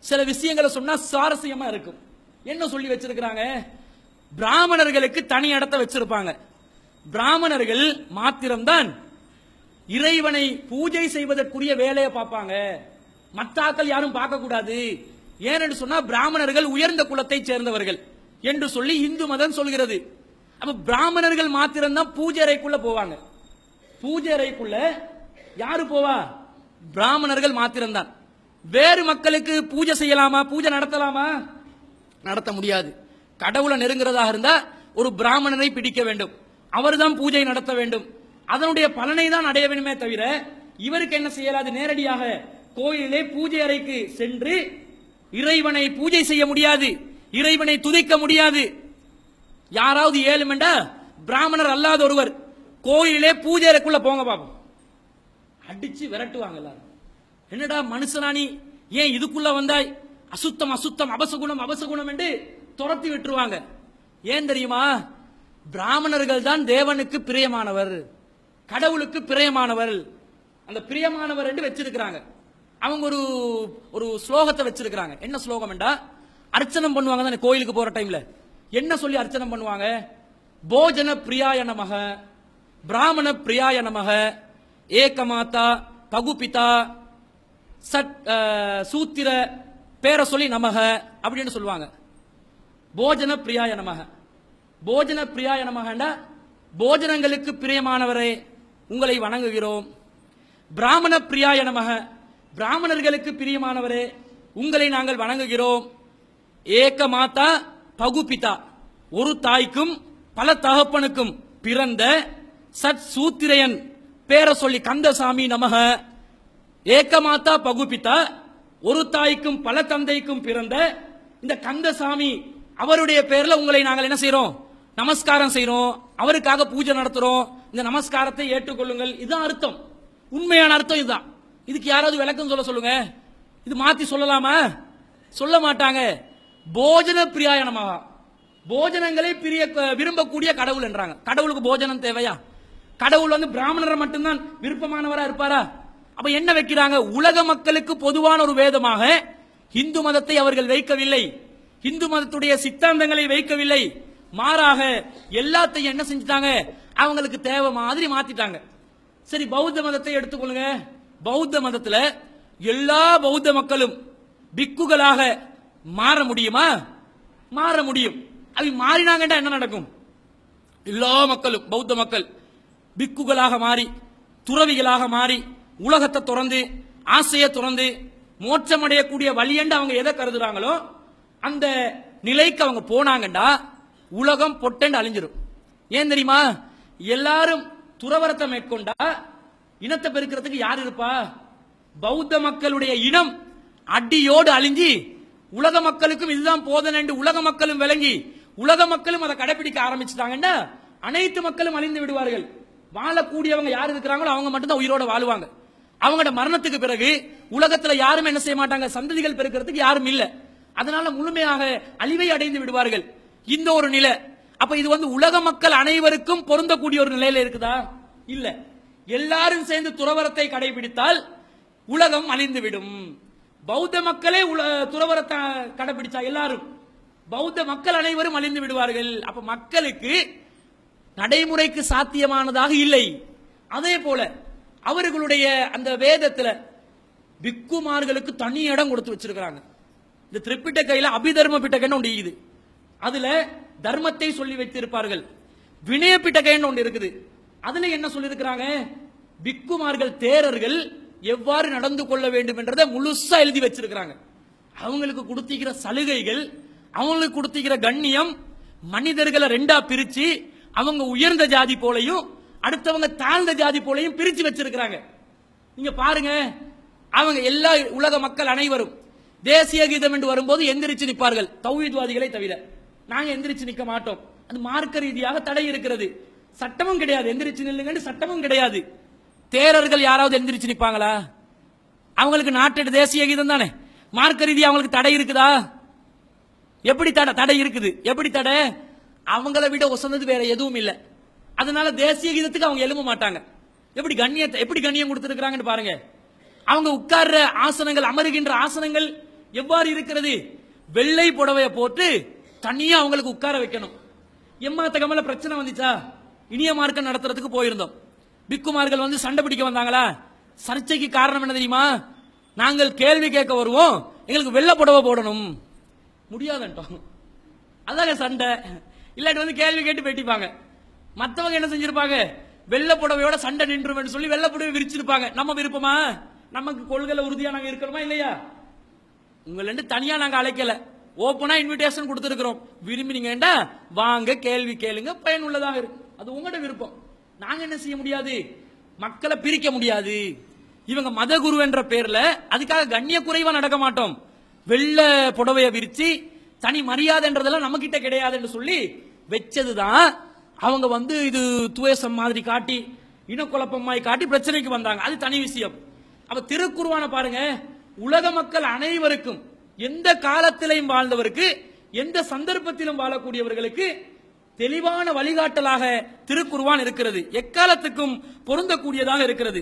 சில விஷயங்களை சொன்னா சுவாரஸ்யமா இருக்கும். என்ன சொல்லி வச்சிருக்காங்க? பிராமணர்களுக்கு தனி இடத்தை வச்சிருப்பாங்க. பிராமணர்கள் மாத்திரம்தான் இறைவனை பூஜை செய்வதற்குரிய வேலையை பார்ப்பாங்க, மத்தாக்கள் யாரும் பார்க்க கூடாது. ஏன்னு சொன்னா பிராமணர்கள் உயர்ந்த குலத்தை சேர்ந்தவர்கள் என்று சொல்லி இந்து மதம் சொல்கிறது. அப்ப பிராமணர்கள் மாத்திரம்தான் பூஜை அறைக்குள்ள போவாங்க. பூஜை அறைக்குள்ள யாரு போவா? பிராமணர்கள் மாத்திரம்தான். வேறு மக்களுக்கு பூஜை செய்யலாமா? பூஜை நடத்தலாமா? நடத்த முடியாது. கடவுளை நெருங்குறதாக இருந்தா ஒரு பிராமணரை பிடிக்க வேண்டும், அவர்தான் பூஜை நடத்த வேண்டும், அதனுடைய பலனை தான் அடைய வேண்டுமே தவிர இவருக்கு என்ன செய்யலாது? நேரடியாக கோயிலே பூஜை அறைக்கு சென்று இறைவனை பூஜை செய்ய முடியாது, இறைவனை துதிக்க முடியாது. யாராவது ஏழுமெண்டா பிராமணர் அல்லாத ஒருவர் கோயிலே பூஜை அறைக்குள்ள போங்க பாப்போம், அடிச்சு விரட்டுவாங்க எல்லாரும். என்னடா மனுஷனானி, ஏன் இதுக்குள்ள வந்தாய்? அசுத்தம் அசுத்தம், அபசகுணம் அபசகுணம் என்று துரத்தி விட்டுருவாங்க. ஏன் தெரியுமா? பிராமணர்கள் தான் தேவனுக்கு பிரியமானவர், கடவுளுக்கு பிரியமானவர். அந்த பிரியமானவர் என்று வச்சிருக்கிறாங்க. அவங்க ஒரு ஸ்லோகத்தை வச்சிருக்கிறாங்க. என்ன ஸ்லோகம் என்றா, அர்ச்சனம் பண்ணுவாங்க தானே கோயிலுக்கு போற டைம்ல. என்ன சொல்லி அர்ச்சனம் பண்ணுவாங்க? போஜன பிரியாய நமக, பிராமண பிரியாய நமக, ஏகமாதா பகுபிதா சட் சூத்திர பேர சொல்லி நமக அப்படின்னு சொல்லுவாங்க. போஜன பிரியாய நமக, போஜன பிரியாய நமகண்டா போஜனங்களுக்கு பிரியமானவரே உங்களை வணங்குகிறோம். பிராமண பிரியாய நமக, பிராமணர்களுக்கு பிரியமானவரே உங்களை நாங்கள் வணங்குகிறோம். ஏகமாதா பகுபிதா, ஒரு தாய்க்கும் பல தகப்பனுக்கும் பிறந்த சட் சூத்திரையன் பேர சொல்லி கந்தசாமி நமக. ஏகமாதா பகுபிதா, ஒரு தாய்க்கும் பல தந்தைக்கும் பிறந்த இந்த கந்தசாமி அவருடைய பேர்ல உங்களை நாங்கள் என்ன செய்யறோம்? நமஸ்காரம் செய்யறோம், அவருக்காக பூஜை நடத்துறோம். இந்த நமஸ்காரத்தை ஏற்றுக்கொள்ளுங்கள். இதுதான் அர்த்தம், உண்மையான அர்த்தம் இதுதான். இதுக்கு யாராவது விளக்கம் சொல்லுங்க. இது மாத்தி சொல்லலாமா? சொல்ல மாட்டாங்க. போஜன பிரியாயனமாக, போஜனங்களை விரும்பக்கூடிய கடவுள் என்றாங்க. கடவுளுக்கு போஜனம் தேவையா? கடவுள் வந்து பிராமணரை மட்டும்தான் விருப்பமானவரா இருப்பாரா? அப்ப என்ன வைக்கிறாங்க? உலக மக்களுக்கு பொதுவான ஒரு வேதமாக இந்து மதத்தை அவர்கள் வைக்கவில்லை, இந்து மதத்துடைய சித்தாந்தங்களை வைக்கவில்லை. மாறாக எல்லாத்தையும் என்ன செஞ்சிட்டாங்க? அவங்களுக்கு தேவை மாதிரி மாத்திட்டாங்க. சரி, பௌத்த மதத்தை எடுத்துக்கொள்ளுங்க. பௌத்த மதத்துல எல்லா பௌத்த மக்களும் பிக்குகளாக மாற முடியுமா? மாற முடியும். அது மாறினாங்கடா என்ன நடக்கும்? எல்லா மக்களும், பௌத்த மக்கள் பிக்குகளாக மாறி, துறவிகளாக மாறி, உலகத்தை துறந்து, ஆசையை துறந்து, மோட்சம் அடையக்கூடிய வழி என்று அவங்க எதை கருதுறாங்களோ அந்த நிலைக்கு அவங்க போனாங்கண்டா உலகம் பொட்டென்று அழிஞ்சிடும். ஏன் தெரியுமா? எல்லாரும் துறவரத்தை மேற்கொண்டா இனத்தை பெருக்கிறதுக்கு யார் இருப்பா? பௌத்த மக்களுடைய இனம் அடியோடு அழிஞ்சி உலக மக்களுக்கும் இதுதான் போதனை என்று உலக மக்களும் விளங்கி உலக மக்களும் அதை கடைபிடிக்க ஆரம்பிச்சுட்டாங்கன்னா அனைத்து மக்களும் அழிந்து விடுவார்கள். வாழக்கூடியவங்க யார் இருக்கிறாங்களோ அவங்க மட்டும்தான் உயிரோட வாழுவாங்க. அவங்களோட மரணத்துக்கு பிறகு உலகத்துல யாரும் என்ன செய்ய மாட்டாங்க, சந்ததிகள் பெருக்கிறதுக்கு யாரும் இல்ல. அதனால முழுமையாக அழிவை அடைந்து விடுவார்கள். இந்த ஒரு நிலை. அப்ப இது உலக மக்கள் அனைவருக்கும் பொருந்தக்கூடிய ஒரு நிலையில இருக்குதா? இல்ல. எல்லாரும் சேர்ந்து துறவரத்தை கடைபிடித்தால் உலகம் அழிந்து விடும். பௌத்த மக்களே துறவரத்தை கடைபிடிச்சா எல்லாரும் பௌத்த மக்கள் அனைவரும் அழிந்து விடுவார்கள். அப்ப மக்களுக்கு நடைமுறைக்கு சாத்தியமானதாக இல்லை. அதே போல அவர்களுடைய அந்த வேதத்துல பிக்குமார்களுக்கு தனி இடம் கொடுத்து வச்சிருக்கிறாங்க. இந்த திரிபிட்டகையில அபிதர்ம பிட்டகைன்னு ஒன்று இருக்குது. அதுல தர்மத்தை சொல்லி வைத்திருப்பார்கள். வினய பிட்டகைன்னு ஒன்று இருக்குது. அதுல என்ன சொல்லி இருக்கிறாங்க, பிக்குமார்கள் தேரர்கள் எவ்வாறு நடந்து கொள்ள வேண்டும் என்றதை முழுசா எழுதி வச்சிருக்கிறாங்க. அவங்களுக்கு கொடுத்திருக்கிற சலுகைகள், அவங்களுக்கு கொடுத்திருக்கிற கண்ணியம், மனிதர்களை ரெண்டா பிரிச்சு அவங்க உயர்ந்த ஜாதி போலையும் அடுத்தவங்க தாழ்ந்த ஜாதி போலையும் பிரிச்சு வச்சிருக்கிறாங்க. நீங்க பாருங்க, அவங்க எல்லா உலக மக்கள் அனைவரும் தேசிய கீதம் என்று வரும்போது எந்திரிச்சு நிற்பார்கள், தௌஹீத்வாதிகளை தவிர. நாங்க எந்திரிச்சு நிற்க மாட்டோம். அது மார்க்க ரீதியாக தடை இருக்கிறது. சட்டமும் கிடையாது, எந்திரிச்சு நில்லுங்க சட்டமும் கிடையாது. தேரர்கள் யாராவது எந்திரிச்சு நிற்பாங்களா? அவங்களுக்கு நாட்டு தேசிய கீதம் தானே. மார்க்க ரீதியா அவங்களுக்கு தடை இருக்குதா? எப்படி தடை இருக்குது? எப்படி தடை? அவங்கள விட உசந்தது வேற எதுவும் இல்லை. அதனால தேசிய கீதத்துக்கு அவங்க எழும்ப மாட்டாங்க. எப்படி கண்ணியம் கொடுத்திருக்கிறாங்கன்னு பாருங்க. அவங்க உட்கார்ற ஆசனங்கள், அமருகின்ற ஆசனங்கள் எவ்வாறு இருக்கிறது? வெள்ளை புடவைய போட்டு தனியா அவங்களுக்கு உட்கார வைக்கணும். எம்மாத்த கமல பிரச்சனை வந்துச்சா, இனிய மார்க்கம் நடத்துறதுக்கு போயிருந்தோம். பிக்குமார்கள் சண்டை பிடிக்க வந்தாங்களா? சர்ச்சைக்கு காரணம் என்ன தெரியுமா? நாங்கள் கேள்வி கேட்க வருவோம், எங்களுக்கு வெள்ளை புடவை போடணும். முடியாதுட்டோம். அதாங்க சண்டை. இல்லாட்டி கேள்வி கேட்டு வெட்டிப்பாங்க. மற்றவங்க என்ன செஞ்சிருப்பாங்க, வெள்ளை புடவையோட சண்டை நின்று சொல்லி வெள்ளை புடவை விரிச்சிருப்பாங்க. நம்ம விருப்பமா? நமக்கு கொள்கையில உறுதியா நாங்க இருக்கணுமா இல்லையா? உங்களை தனியா நாங்க அழைக்கல, ஓப்பனா இன்விடேஷன் கொடுத்திருக்கிறோம். விரும்பினீங்கன்னா வாங்க, கேள்வி கேளுங்க, பயனுள்ளதாக இருக்கு. அது உங்களோட விருப்பம். நாங்க என்ன செய்ய முடியாது, மக்களை பிரிக்க முடியாது. இவங்க மத குரு என்ற பேர்ல அதுக்காக கண்ணிய குறைவா நடக்க மாட்டோம். வெள்ள புடவைய விரிச்சு தனி மரியாதைன்றதெல்லாம் நம்ம கிட்ட கிடையாது என்று சொல்லி வச்சதுதான். அவங்க இது துவேசம் மாதிரி காட்டி, இனக்குழப்பம் மாதிரி காட்டி பிரச்சனைக்கு வந்தாங்க. அது தனி விஷயம். அப்ப திருக்குர்ஆனை பாருங்க, உலக மக்கள் அனைவருக்கும், எந்த காலத்திலையும் வாழ்ந்தவருக்கு, எந்த சந்தர்ப்பத்திலும் வாழக்கூடியவர்களுக்கு தெளிவான வழிகாட்டலாக திருக்குர்ஆன் இருக்கிறது. எக்காலத்துக்கும் பொருந்தக்கூடியதாக இருக்கிறது.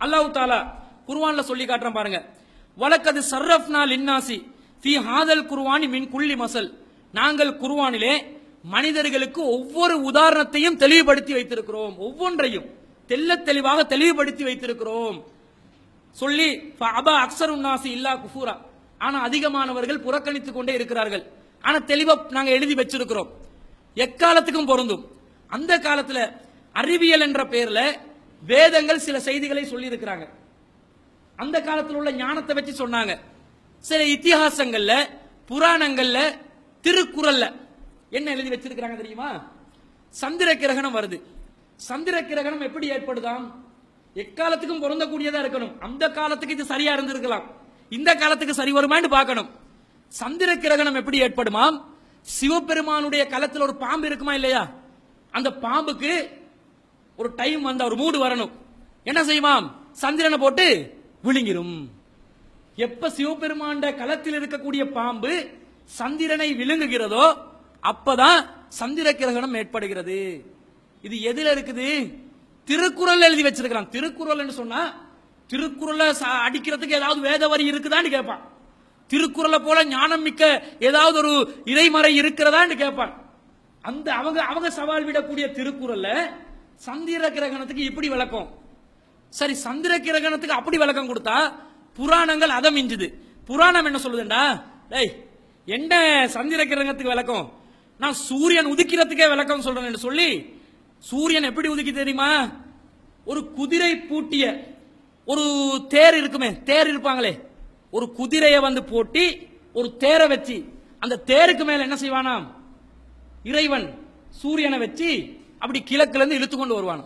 அல்லாஹ் தஆலா குர்ஆன்ல சொல்லி காட்டுறான் பாருங்க. வலக்கது சர்ரஃப்னா லின்னாசி ஃபீ ஹாதல் குர்ஆனி மின் குல்லி மசல். நாங்கள் குர்ஆனிலே மனிதர்களுக்கு ஒவ்வொரு உதாரணத்தையும் தெளிவுபடுத்தி வைத்திருக்கிறோம். ஒவ்வொன்றையும் தெளிவாக தெளிவுபடுத்தி வைத்திருக்கிறோம் சொல்லி ஃபஅபா அக்ஸருன் நாசி இல்லா குஃபூரா. ஆனா அதிகமானவர்கள் புறக்கணித்துக் கொண்டே இருக்கிறார்கள். ஆனா தெளிவா நாங்க எழுதி வச்சிருக்கிறோம். எக்காலத்துக்கும் பொருந்தும். அந்த காலத்துல அறிவியல் என்ற பெயர்ல வேதங்கள் சில செய்திகளை சொல்லி இருக்கிறாங்க. அந்த காலத்தில் உள்ள ஞானத்தை வச்சு சொன்னாங்க. சில இத்திஹாசங்கள்ல, புராணங்கள்ல, திருக்குறள்ல என்ன எழுதி வச்சிருக்கிறாங்க தெரியுமா? சந்திர கிரகணம் வருது. சந்திர கிரகணம் எப்படி ஏற்படுதாம்? எக்காலத்துக்கும் பொருந்தக்கூடியதா இருக்கணும். அந்த காலத்துக்கு இது சரியா இருந்திருக்கலாம், இந்த காலத்துக்கு சரி வருமான்னு பார்க்கணும். சந்திர கிரகணம் எப்படி ஏற்படுமாம்? சிவபெருமானுடைய களத்தில் ஒரு பாம்பு இருக்குமா இல்லையா? அந்த பாம்புக்கு ஒரு டைம் ஒரு மூடு வரணும். என்ன செய்வாம்? சந்திரனை போட்டு விழுங்கிரும். எப்ப சிவபெருமான் களத்தில் இருக்கக்கூடிய பாம்பு சந்திரனை விழுங்குகிறதோ அப்பதான் சந்திர கிரகணம் ஏற்படுகிறது. இது எதுல இருக்குது? திருக்குறள் எழுதி வச்சிருக்கிறான். திருக்குறள் என்று சொன்னா திருக்குறளை அடிக்கிறதுக்கு ஏதாவது வேத வரி இருக்குதான்னு கேட்பான். திருக்குறளை போல ஞானம் மிக்க ஏதாவது ஒரு இறைமறை இருக்கிறதான்னு கேட்பான். அந்த அவங்க சவால் விடக்கூடிய திருக்குறள்ல சந்திர கிரகணத்துக்கு இப்படி விளக்கம். சரி, சந்திர கிரகணத்துக்கு அப்படி விளக்கம் கொடுத்தா புராணங்கள் அதை மிஞ்சுது. புராணம் என்ன சொல்லுதுண்டா, டேய் என்ன சந்திர கிரகணத்துக்கு விளக்கம், நான் சூரியன் உதிக்கிறதுக்கே விளக்கம் சொல்றேன் சொல்லி, சூரியன் எப்படி உதிக்கி தெரியுமா? ஒரு குதிரை பூட்டிய ஒரு தேர் இருக்குமே, தேர் இருப்பாங்களே, ஒரு குதிரையை போட்டி ஒரு தேரை வச்சு அந்த தேருக்கு மேல என்ன செய்வானாம்? இறைவன் சூரியனை வச்சு அப்படி கிழக்குல இருந்து இழுத்து கொண்டு வருவான்.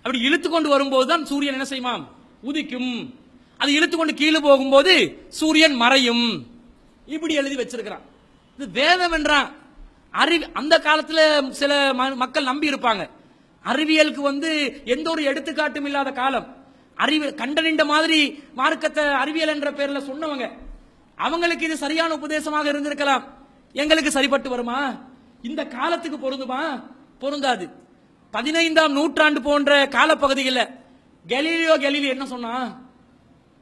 அப்படி இழுத்து கொண்டு வரும்போது தான் சூரியன் என்ன செய்யுமாம்? உதிக்கும். அது இழுத்துக்கொண்டு கீழே போகும்போது சூரியன் மறையும். இப்படி எழுதி வச்சிருக்கிறான். இது வேதம் என்றான். அந்த காலத்துல சில மக்கள் நம்பி இருப்பாங்க. அறிவியலுக்கு எந்த ஒரு எடுத்துக்காட்டும் இல்லாத காலம். கண்டறிந்த மாதிரி மார்க்கத்தை அறிவியல் என்ற பேர்ல சொன்னவங்க, அவங்களுக்கு இது சரியான உபதேசமாக இருந்திருக்கலாம். எங்களுக்கு சரிபட்டு வருமா? இந்த காலத்துக்கு பொருந்துமா? பொருந்தாது. 15ஆம் நூற்றாண்டு போன்ற காலப்பகுதியில் கலீலியோ என்ன சொன்னா,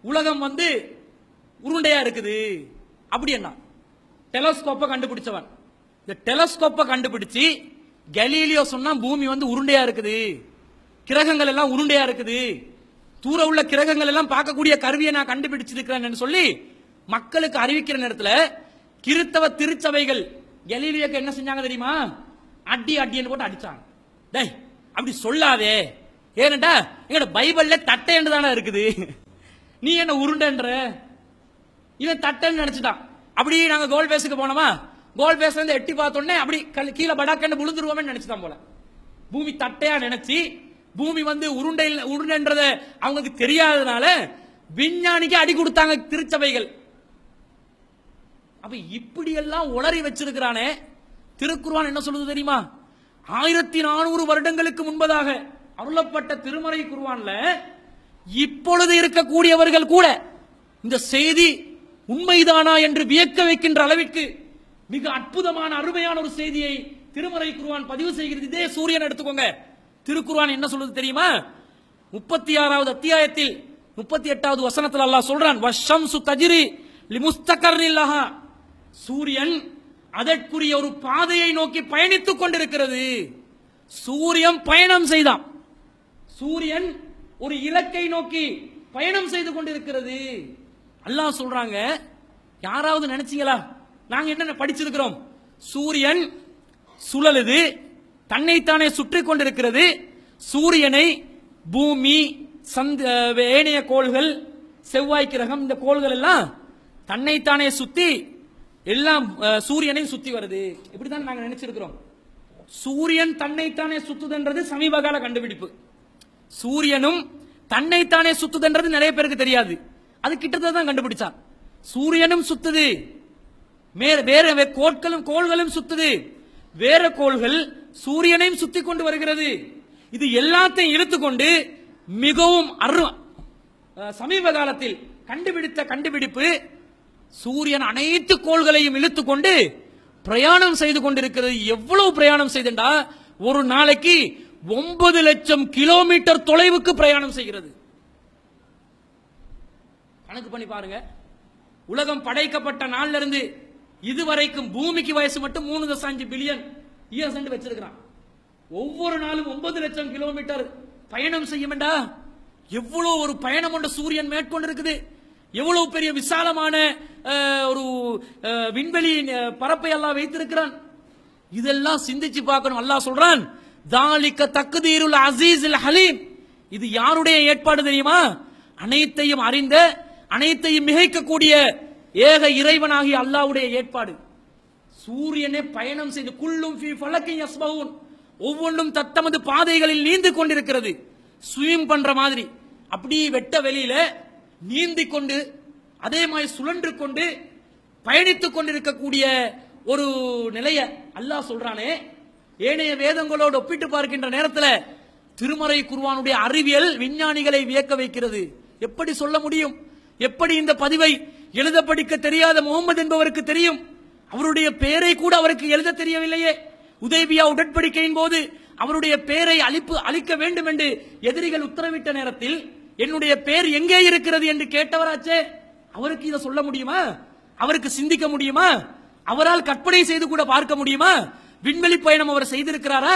உலகம் உருண்டையா இருக்குது அப்படி என்ன. டெலஸ்கோப்பை கண்டுபிடிச்சவன். இந்த டெலஸ்கோப்பை கண்டுபிடிச்சு கலீலியோ சொன்னா பூமி உருண்டையா இருக்குது, கிரகங்கள் எல்லாம் உருண்டையா இருக்குது, தூர உள்ள கிரகங்கள் எல்லாம் பார்க்கக்கூடிய கருவியை நான் கண்டுபிடிச்சிருக்கிறேன் சொல்லி மக்களுக்கு அறிவிக்கிற நேரத்தில் கிறிஸ்தவ திருச்சபைகள் கலீலியோக்கு என்ன செஞ்சாங்க தெரியுமா? அடின்னு போட்டு அடிச்சாங்க. டேய் அப்படி சொல்லாதே, ஏனண்டா எங்கட பைபிள்ல தட்டைன்னு தானே இருக்குது, நீ என்ன உருண்டன்ற. இவன் தட்டைன்னு நினைச்சுட்டான். அப்படி நாங்க கோல் பேஸுக்கு போனோமா, கோல் பேஸ்ல இருந்து எட்டி பார்த்தோன்னே அப்படி கீழே படாக்கன்னு விழுந்துருவோமே நினைச்சுதான் போல. பூமி தட்டையா நினைச்சு பூமி உருண்டைன்றத அவங்களுக்கு தெரியாததுனால விஞ்ஞானிக்கு அடி கொடுத்தாங்க திருச்சபைகள். அப்ப இப்படி எல்லாம் உளறி வச்சிருக்கிறானே. திருக்குர்ஆன் என்ன சொல்லுது தெரியுமா? 1400 வருடங்களுக்கு முன்பதாக அருளப்பட்ட திருமறை குர்ஆன்ல இப்பொழுது இருக்கக்கூடியவர்கள் கூட இந்த செய்தி உண்மைதானா என்று வியக்க வைக்கின்ற அளவிற்கு மிக அற்புதமான அருமையான ஒரு செய்தியை திருமறை குர்ஆன் பதிவு செய்கிறது. இதே சூரியன் எடுத்துக்கோங்க. திருக்குர்ஆன் என்ன சொல்லுது தெரியுமா? 36வது அத்தியாயத்தில் 38வது வசனத்தில் அல்லாஹ் சொல்றான், வஷம்சு தஜ்ரி லிமுஸ்தகர்ரின் லஹா, சூரியன் அதற்குரிய ஒரு பாதையை நோக்கி பயணித்துக் கொண்டிருக்கிறது. சூரியன் பயணம் செய்தான். சூரியன் ஒரு இலக்கை நோக்கி பயணம் செய்து கொண்டிருக்கிறது. அல்லாஹ் சொல்றாங்க, யாராவது நினைச்சீங்களா நாங்க என்ன படிச்சிருக்கிறோம்? சூரியன் சுழலுது, தன்னைத்தானே சுற்றி கொண்டிருக்கிறது. சூரியனை பூமி, ஏனைய கோள்கள், செவ்வாய் கிரகம், இந்த கோள்கள் எல்லாம் தன்னைத்தானே சுத்தி எல்லாம் சூரியனை சுத்தி வருது. இப்படிதான் நாங்க நினைச்சிருக்கிறோம். சூரியன் தன்னைத்தானே சுத்துதுன்றது சமீப கால கண்டுபிடிப்பு. சூரியனும் தன்னைத்தானே சுத்துதுன்றது நிறைய பேருக்கு தெரியாது. அது கிட்டத்தட்ட தான் கண்டுபிடிச்சான். சூரியனும் சுத்துது, வேற கோள்களும் சுத்துது, வேற கோள்கள் சூரியனையும் சுத்தி கொண்டு வருகிறது. இது எல்லாத்தையும் இழுத்துக்கொண்டு மிகவும் சமீப காலத்தில் கண்டுபிடித்த கண்டுபிடிப்பு, சூரியன் அனைத்து கோள்களையும் இழுத்துக்கொண்டு பிரயாணம் செய்து கொண்டிருக்கிறது. எவ்வளவு பிரயாணம் செய்தா, ஒரு நாளைக்கு 9 லட்சம் கிலோமீட்டர் தொலைவுக்கு பிரயாணம் செய்கிறது. கணக்கு பண்ணி பாருங்க. உலகம் படைக்கப்பட்ட நாள்ல இருந்து இதுவரைக்கும் பூமிக்கு வயசு மட்டும் 3.5 பில்லியன் இயர்ஸ் என்று வச்சிருக்கிறான். ஒவ்வொரு நாளும் 9 லட்சம் கிலோமீட்டர் பயணம் செய்யும்டா. எவ்வளவு ஒரு பயணம் கொண்ட சூரியன் மேற்கொண்டிருக்குது. எவ்வளவு பெரிய விசாலமான ஒரு விண்வெளி பரப்பை எல்லாம் வைத்திருக்கிறான். இதெல்லாம் சிந்திச்சு பார்க்கணும். அல்லாஹ் சொல்றான், தாலிக தக்தீருல் அஸீஸுல் ஹலீம். இது யாருடைய ஏற்பாடு தெரியுமா? அனைத்தையும் அறிந்த, அனைத்தையும் மிகைக்கக்கூடிய ஏக இறைவனாகிய அல்லாஹ்வுடைய ஏற்பாடு. சூரியனே பயணம் செய்து குல்லும் ஃபீ ஃபலக்கின் யஸ்பஹூன், ஒவ்வொன்றும் தத்தமது பாதைகளில் நீந்து கொண்டிருக்கிறது. ஸ்விம் பண்ற மாதிரி அப்படி வெட்ட வெளியில நீந்தி கொண்டு, அதே மாதிரி சுழன்று கொண்டு பயணித்துக் கொண்டிருக்கக்கூடிய ஒரு நிலைய அல்லாஹ் சொல்றானே. ஏனைய வேதங்களோடு ஒப்பிட்டு பார்க்கின்ற நேரத்தில் திருமறை குர்ஆனுடைய அறிவியல் விஞ்ஞானிகளை வியக்க வைக்கிறது. எப்படி சொல்ல முடியும்? எப்படி இந்த பதிவை எழுத படிக்க தெரியாத முகமது என்பவருக்கு தெரியும்? அவருடைய பெயரை கூட அவருக்கு எழுத தெரியவில்லையே. உதைபியா உடன்படிக்கையின் போது அவருடைய பெயரை அழிக்க வேண்டும் என்று எதிரிகள் உத்தரவிட்ட நேரத்தில் என்னுடைய பெயர் எங்கே இருக்கிறது என்று கேட்டவராச்சே. அவருக்கு இதை சொல்ல முடியுமா? அவருக்கு சிந்திக்க முடியுமா? அவரால் கற்பனை செய்து கூட பார்க்க முடியுமா? விண்வெளி பயணம் அவர் செய்திருக்கிறாரா?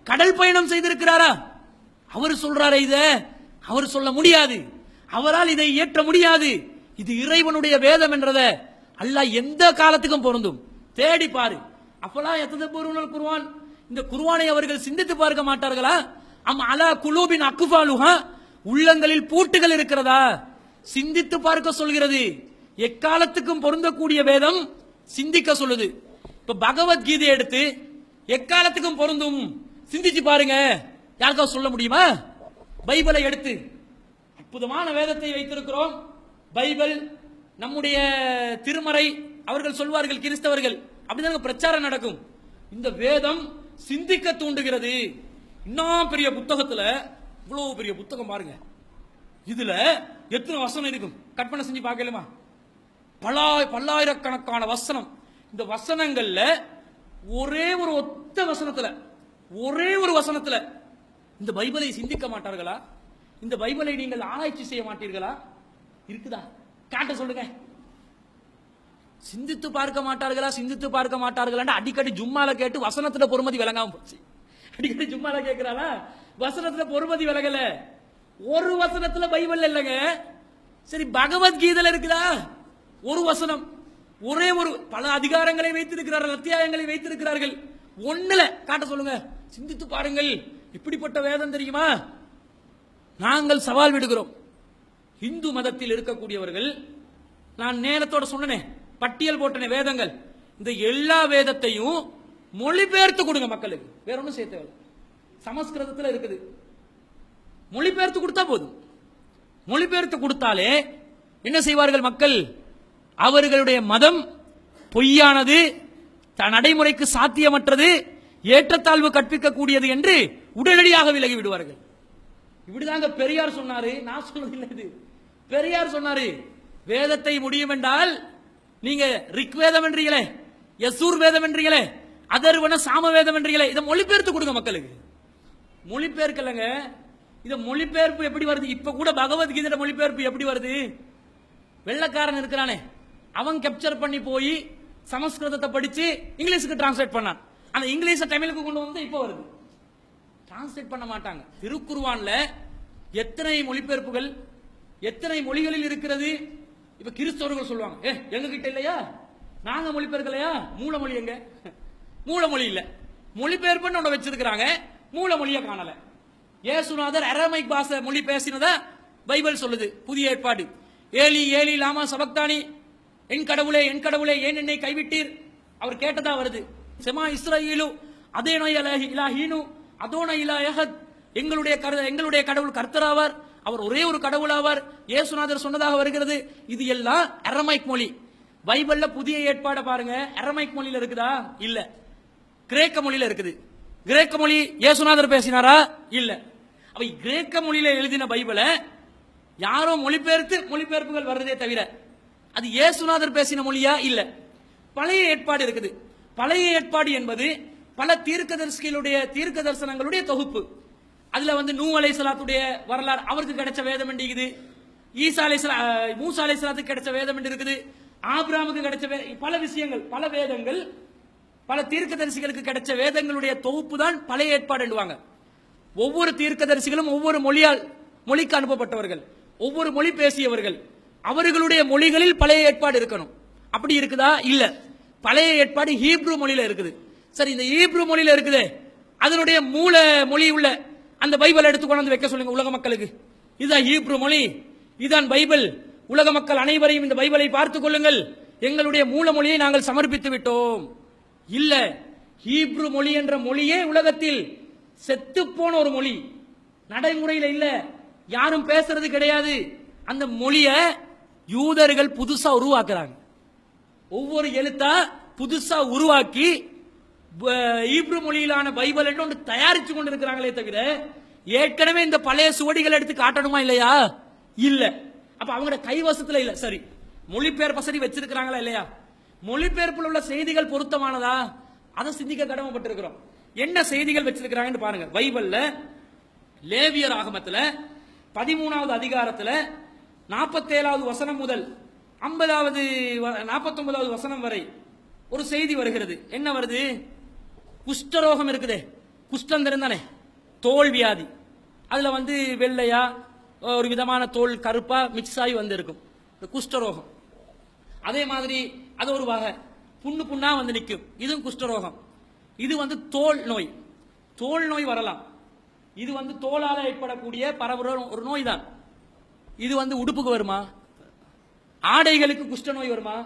கடல் பயணம் செய்திருக்கிறாரா? அவர் சொல்றாரே இத அவர் சொல்ல முடியாது. அவரால் இதை இயற்ற முடியாது. இது இறைவனுடைய வேதம் என்றத அல்லாஹ் எந்த காலத்துக்கும் பொருந்தும். தேடி பாரு. அப்பலா யததப்பருனல் குர்ஆன், இந்த குர்ஆனை அவர்கள் சிந்தித்து பார்க்க மாட்டார்களா? அம் அலா குலூபின் அக்ஃபாலுஹா, உள்ளங்களில் பூட்டுகள் இருக்கிறதா? சிந்தித்து பார்க்க சொல்கிறது. எக்காலத்துக்கும் பொருந்தக்கூடிய வேதம் சிந்திக்க சொல்லுது. இப்ப பகவத்கீதை எடுத்து எக்காலத்துக்கும் பொருந்தும் சிந்திச்சு பாருங்க, யாருக்காவது சொல்ல முடியுமா? பைபிளை எடுத்து அற்புதமான வேதத்தை வைத்திருக்கிறோம், பைபிள், நம்முடைய திருமறை, அவர்கள் சொல்வார்கள் கிறிஸ்தவர்கள், அப்படிதான் பிரச்சாரம் நடக்கும். இந்த வேதம் சிந்திக்க தூண்டுகிறது. இன்னும் பெரிய புத்தகத்துல, இவ்வளவு பெரிய புத்தகம் பாருங்க, இதுல எத்தனை வசனம் இருக்கும் கற்பனை செஞ்சு பார்க்கலாமா? பல்லாயிரக்கணக்கான வசனம். இந்த வசனங்கள்ல ஒரே ஒரு ஒத்த வசனத்துல, ஒரே ஒரு வசனத்துல இந்த பைபிளை சிந்திக்க மாட்டார்களா? இந்த பைபிளை நீங்கள் ஆராய்ச்சி செய்ய மாட்டீர்களா? இருக்குதா? காட்ட சொல்லுங்க. சிந்தித்து பார்க்க மாட்டார்களா? சிந்தித்து பார்க்க மாட்டார்களா? அடிக்கடி ஜும்மால கேட்டு வசனத்துல பொறுமதி விளங்காம போச்சு. அடிக்கடி ஜும்மால கேட்கிறாளா, வசனத்துல பொறுமதி விலகல. ஒரு வசனத்துல பைபிள் இல்லைங்க. சரி, பகவத்கீதையில இருக்குதா? ஒரு வசனம், ஒரே ஒரு, பல அதிகாரங்களை வைத்திருக்கிறார்கள், அத்தியாயங்களை வைத்திருக்கிறார்கள். ஒண்ணுல காட்ட சொல்லுங்க. சிந்தித்து பாருங்கள். இப்படிப்பட்ட வேதம் தெரியுமா? நாங்கள் சவால் விடுகிறோம். இந்து மதத்தில் இருக்கக்கூடியவர்கள், நான் நேரத்தோட சொன்னேன், பட்டியல் போட்டனே வேதங்கள், இந்த எல்லா வேதத்தையும் மொழிபெயர்த்து கொடுங்க மக்களுக்கு. வேற ஒன்றும் சேர்த்து, சமஸ்கிருதத்தில் இருக்குது, மொழிபெயர்த்து கொடுத்தா போதும். மொழிபெயர்த்து கொடுத்தாலே என்ன செய்வார்கள் மக்கள்? அவர்களுடைய மதம் பொய்யானது, நடைமுறைக்கு சாத்தியமற்றது, ஏற்றத்தாழ்வு கற்பிக்கக்கூடியது என்று உடனடியாக விலகி விடுவார்கள். இப்படிதாங்க பெரியார் சொன்னாரு, நான் சொல்றதில்லை, இது பெரியார் சொன்னாரு. வேதத்தை முடியும் என்றால் நீங்க ரிக்வேதம் என்றீங்களே, யசூர் வேதம் என்றீங்களே, அதர்வன சாம வேதம் என்றீங்களே, இதை மொழிபெயர்த்து கொடுங்க மக்களுக்கு. மொழிபெயர்க்கலங்க. இத மொழிபெயர்ப்பு எப்படி வருது? இப்ப கூட பகவத்கீதை மொழிபெயர்ப்பு எப்படி வருது? வெள்ளக்காரன் இருக்கிறானே, அவன் கேப்சர் பண்ணி போய் சமஸ்கிருதத்தை படிச்சு இங்கிலீஷுக்கு டிரான்ஸ்லேட் பண்ணான். அந்த இங்கிலீஷை தமிழுக்கு கொண்டு வந்து இப்ப வருது. டிரான்ஸ்லேட் பண்ண மாட்டாங்க. திருக்குர்ஆன்ல எத்தனை மொழிபெயர்ப்புகள், எத்தனை மொழிகளில் இருக்கிறது? இப்ப கிறிஸ்தவர்கள் சொல்லுவாங்க, எங்க கிட்ட இல்லையா, நாங்க மொழிபெயர்க்கலையா? மூலமொழி எங்க? மூலமொழி இல்ல, மொழிபெயர்ப்புன்னு ஒண்ணு வச்சிருக்காங்க, மூலமொழியை காணல. இயேசுநாதர் அரமைக் பாஷை மொழி பேசினதா பைபிள் சொல்லுது, புதிய ஏற்பாடு. ஏலி ஏலி லாமா சபக்தானி, என் கடவுளே என் கடவுளே ஏன் என்னை கைவிட்டீர், அவர் கேட்டதா வருது. செமா இஸ்ரஈலு அதேனோ இலாஹீனு அதோன இலாஹத், எங்களுடைய கடவுள் கர்த்தராவார், அவர் ஒரே ஒரு கடவுளாவார், இயேசுநாதர் சொன்னதாக வருகிறது. இது எல்லாம் அரமைக் மொழி. பைபிள்ல புதிய ஏற்பாடு பாருங்க, அரமைக் மொழியில இருக்குதா? இல்ல. கிரேக்க மொழியில இருக்குது. கிரேக்க மொழி இயேசுநாதர் பேசினாரா? இல்ல. அவை கிரேக்க மொழியில எழுதின பைபிளை யாரோ மொழிபெயர்ப்புகள் வர்றதே தவிர அது இயேசுநாதர் பேசின மொழியா? இல்ல. பழைய ஏற்பாடு இருக்குது. பழைய ஏற்பாடு என்பது பல தீர்க்கதரிசிகளுடைய தீர்க்க தரிசனங்களுடைய தொகுப்பு. அதுல நூ அலைஹிஸ்ஸலாத்துடைய வரலாறு, அவருக்கு கிடைச்ச வேதம் இருக்குது. மூசா அலைஹிஸ்ஸலாத்துக்கு கிடைச்ச வேதம் இருக்குது. ஆபிரகாமுக்கு கிடைச்ச பல விஷயங்கள், பல வேதங்கள், பல தீர்க்கதரிசிகளுக்கு கிடைச்ச வேதங்களுடைய தொகுப்பு தான் பழைய ஏற்பாடு என்றுவாங்க. ஒவ்வொரு தீர்க்கதரிசிகளும் ஒவ்வொரு மொழிக்கு அனுப்பப்பட்டவர்கள், ஒவ்வொரு மொழி பேசியவர்கள், அவர்களுடைய மொழிகளில் பழைய ஏற்பாடு இருக்கணும். அப்படி இருக்குதா? இல்ல. பழைய ஏற்பாடு ஹீப்ரு மொழியில இருக்குது. சரி, இந்த ஹீப்ரு மொழியில இருக்குது, அதனுடைய மூல மொழி உள்ள அந்த பைபிள் எடுத்து கொண்டு வைக்க சொல்லுங்க உலக மக்களுக்கு. இதுதான் ஹீப்ரு மொழி, இதுதான் பைபிள். உலக மக்கள் அனைவரையும் இந்த பைபிளை பார்த்துக் கொள்ளுங்கள், எங்களுடைய மூல மொழியை நாங்கள் சமர்ப்பித்து விட்டோம். இல்ல, ஹீப்ரு மொழி என்ற மொழியே உலகத்தில் செத்து போன ஒரு மொழி, நடைமுறையில் இல்ல, யாரும் பேசுறது கிடையாது. அந்த மொழியை யூதர்கள் புதுசா உருவாக்குறாங்க. ஒவ்வொரு எழுத்தா புதுசா உருவாக்கி ஹீப்ரு மொழியிலான பைபிள் என்று ஒன்று தயாரிச்சு கொண்டு இருக்கிறாங்களே தவிர ஏற்கனவே இந்த பழைய சுவடிகள் எடுத்து காட்டணுமா இல்லையா? இல்ல. அப்ப அவங்க கைவசத்துல இல்ல. சரி, மொழிபெயர்ப்பு வசதி வச்சிருக்கிறாங்களா இல்லையா? மொழிபெயர்ப்பில் உள்ள செய்திகள் பொருத்தமானதா? அதை சிந்திக்க கடமைப்பட்டிருக்கிறோம். என்ன செய்திகள் வச்சிருக்கிறாங்கன்னு பாருங்க. பைபிள்ல லேவியர் ஆகமத்துல 13வது அதிகாரத்துல 47வது வசனம் முதல் 49வது வசனம் வரை ஒரு செய்தி வருகிறது. என்ன வருது? குஷ்டரோகம் இருக்குதே, குஷ்டம் தெரிந்தானே, தோல் வியாதி. அதுல வெள்ளையா ஒரு விதமான தோல் கருப்பா மிக்ஸ் ஆகி இருக்கும் இந்த குஷ்டரோகம். அதே மாதிரி அது ஒரு வகை, புண்ணு புண்ணா நிற்கும், இதுவும் குஷ்டரோகம். இது தோல் நோய், தோல் நோய் வரலாம். இது தோலால ஏற்படக்கூடிய பரவுற ஒரு நோய் தான். இது உடுப்புக்கு வருமா? ஆடைகளுக்கு குஷ்ட நோய் வருமா?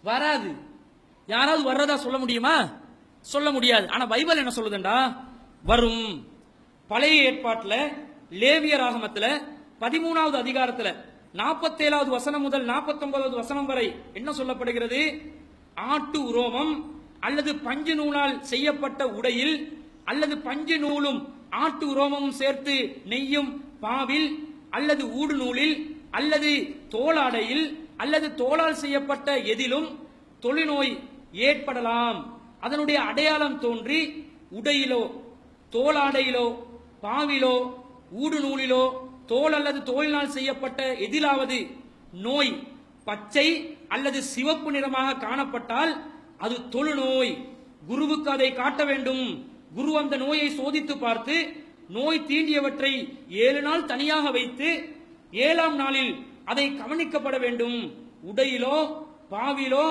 வராது. யாராவது வர்றதா சொல்ல முடியுமா? சொல்ல முடியாது. ஆனா பைபிள் என்ன சொல்லுதுண்டா, வரும். பழைய ஏற்பாட்டில் லேவியர் ஆகமத்தில் 13வது அதிகாரத்தில் 47வது வசனம் முதல் 49வது வசனம் வரை என்ன சொல்லப்படுகிறது? ஆட்டு உரோமம் அல்லது பஞ்சு நூலால் செய்யப்பட்ட உடையில் அல்லது பஞ்சு நூலும் ஆட்டு உரோமமும் சேர்த்து நெய்யும் பாவில் அல்லது ஊடு நூலில் அல்லது தோளாடையில் அல்லது தோளால் செய்யப்பட்ட எதிலும் தொழுநோய் ஏற்படலாம். அதனுடைய அடையாளம் தோன்றி உடையிலோ தோளாடையிலோ பாவிலோ ஊடு நூலிலோ தோல் அல்லது தோலினால் செய்யப்பட்ட எதிலாவது நோய் பச்சை அல்லது சிவப்பு நிறமாக காணப்பட்டால் அது தொழுநோய். குருவுக்கு அதை காட்ட வேண்டும். குரு அந்த நோயை சோதித்து பார்த்து நோய் தீண்டியவற்றை 7 நாள் தனியாக வைத்து 7ஆம் நாளில் அதை கவனிக்கப்பட வேண்டும். உடையிலோ பாவிலோ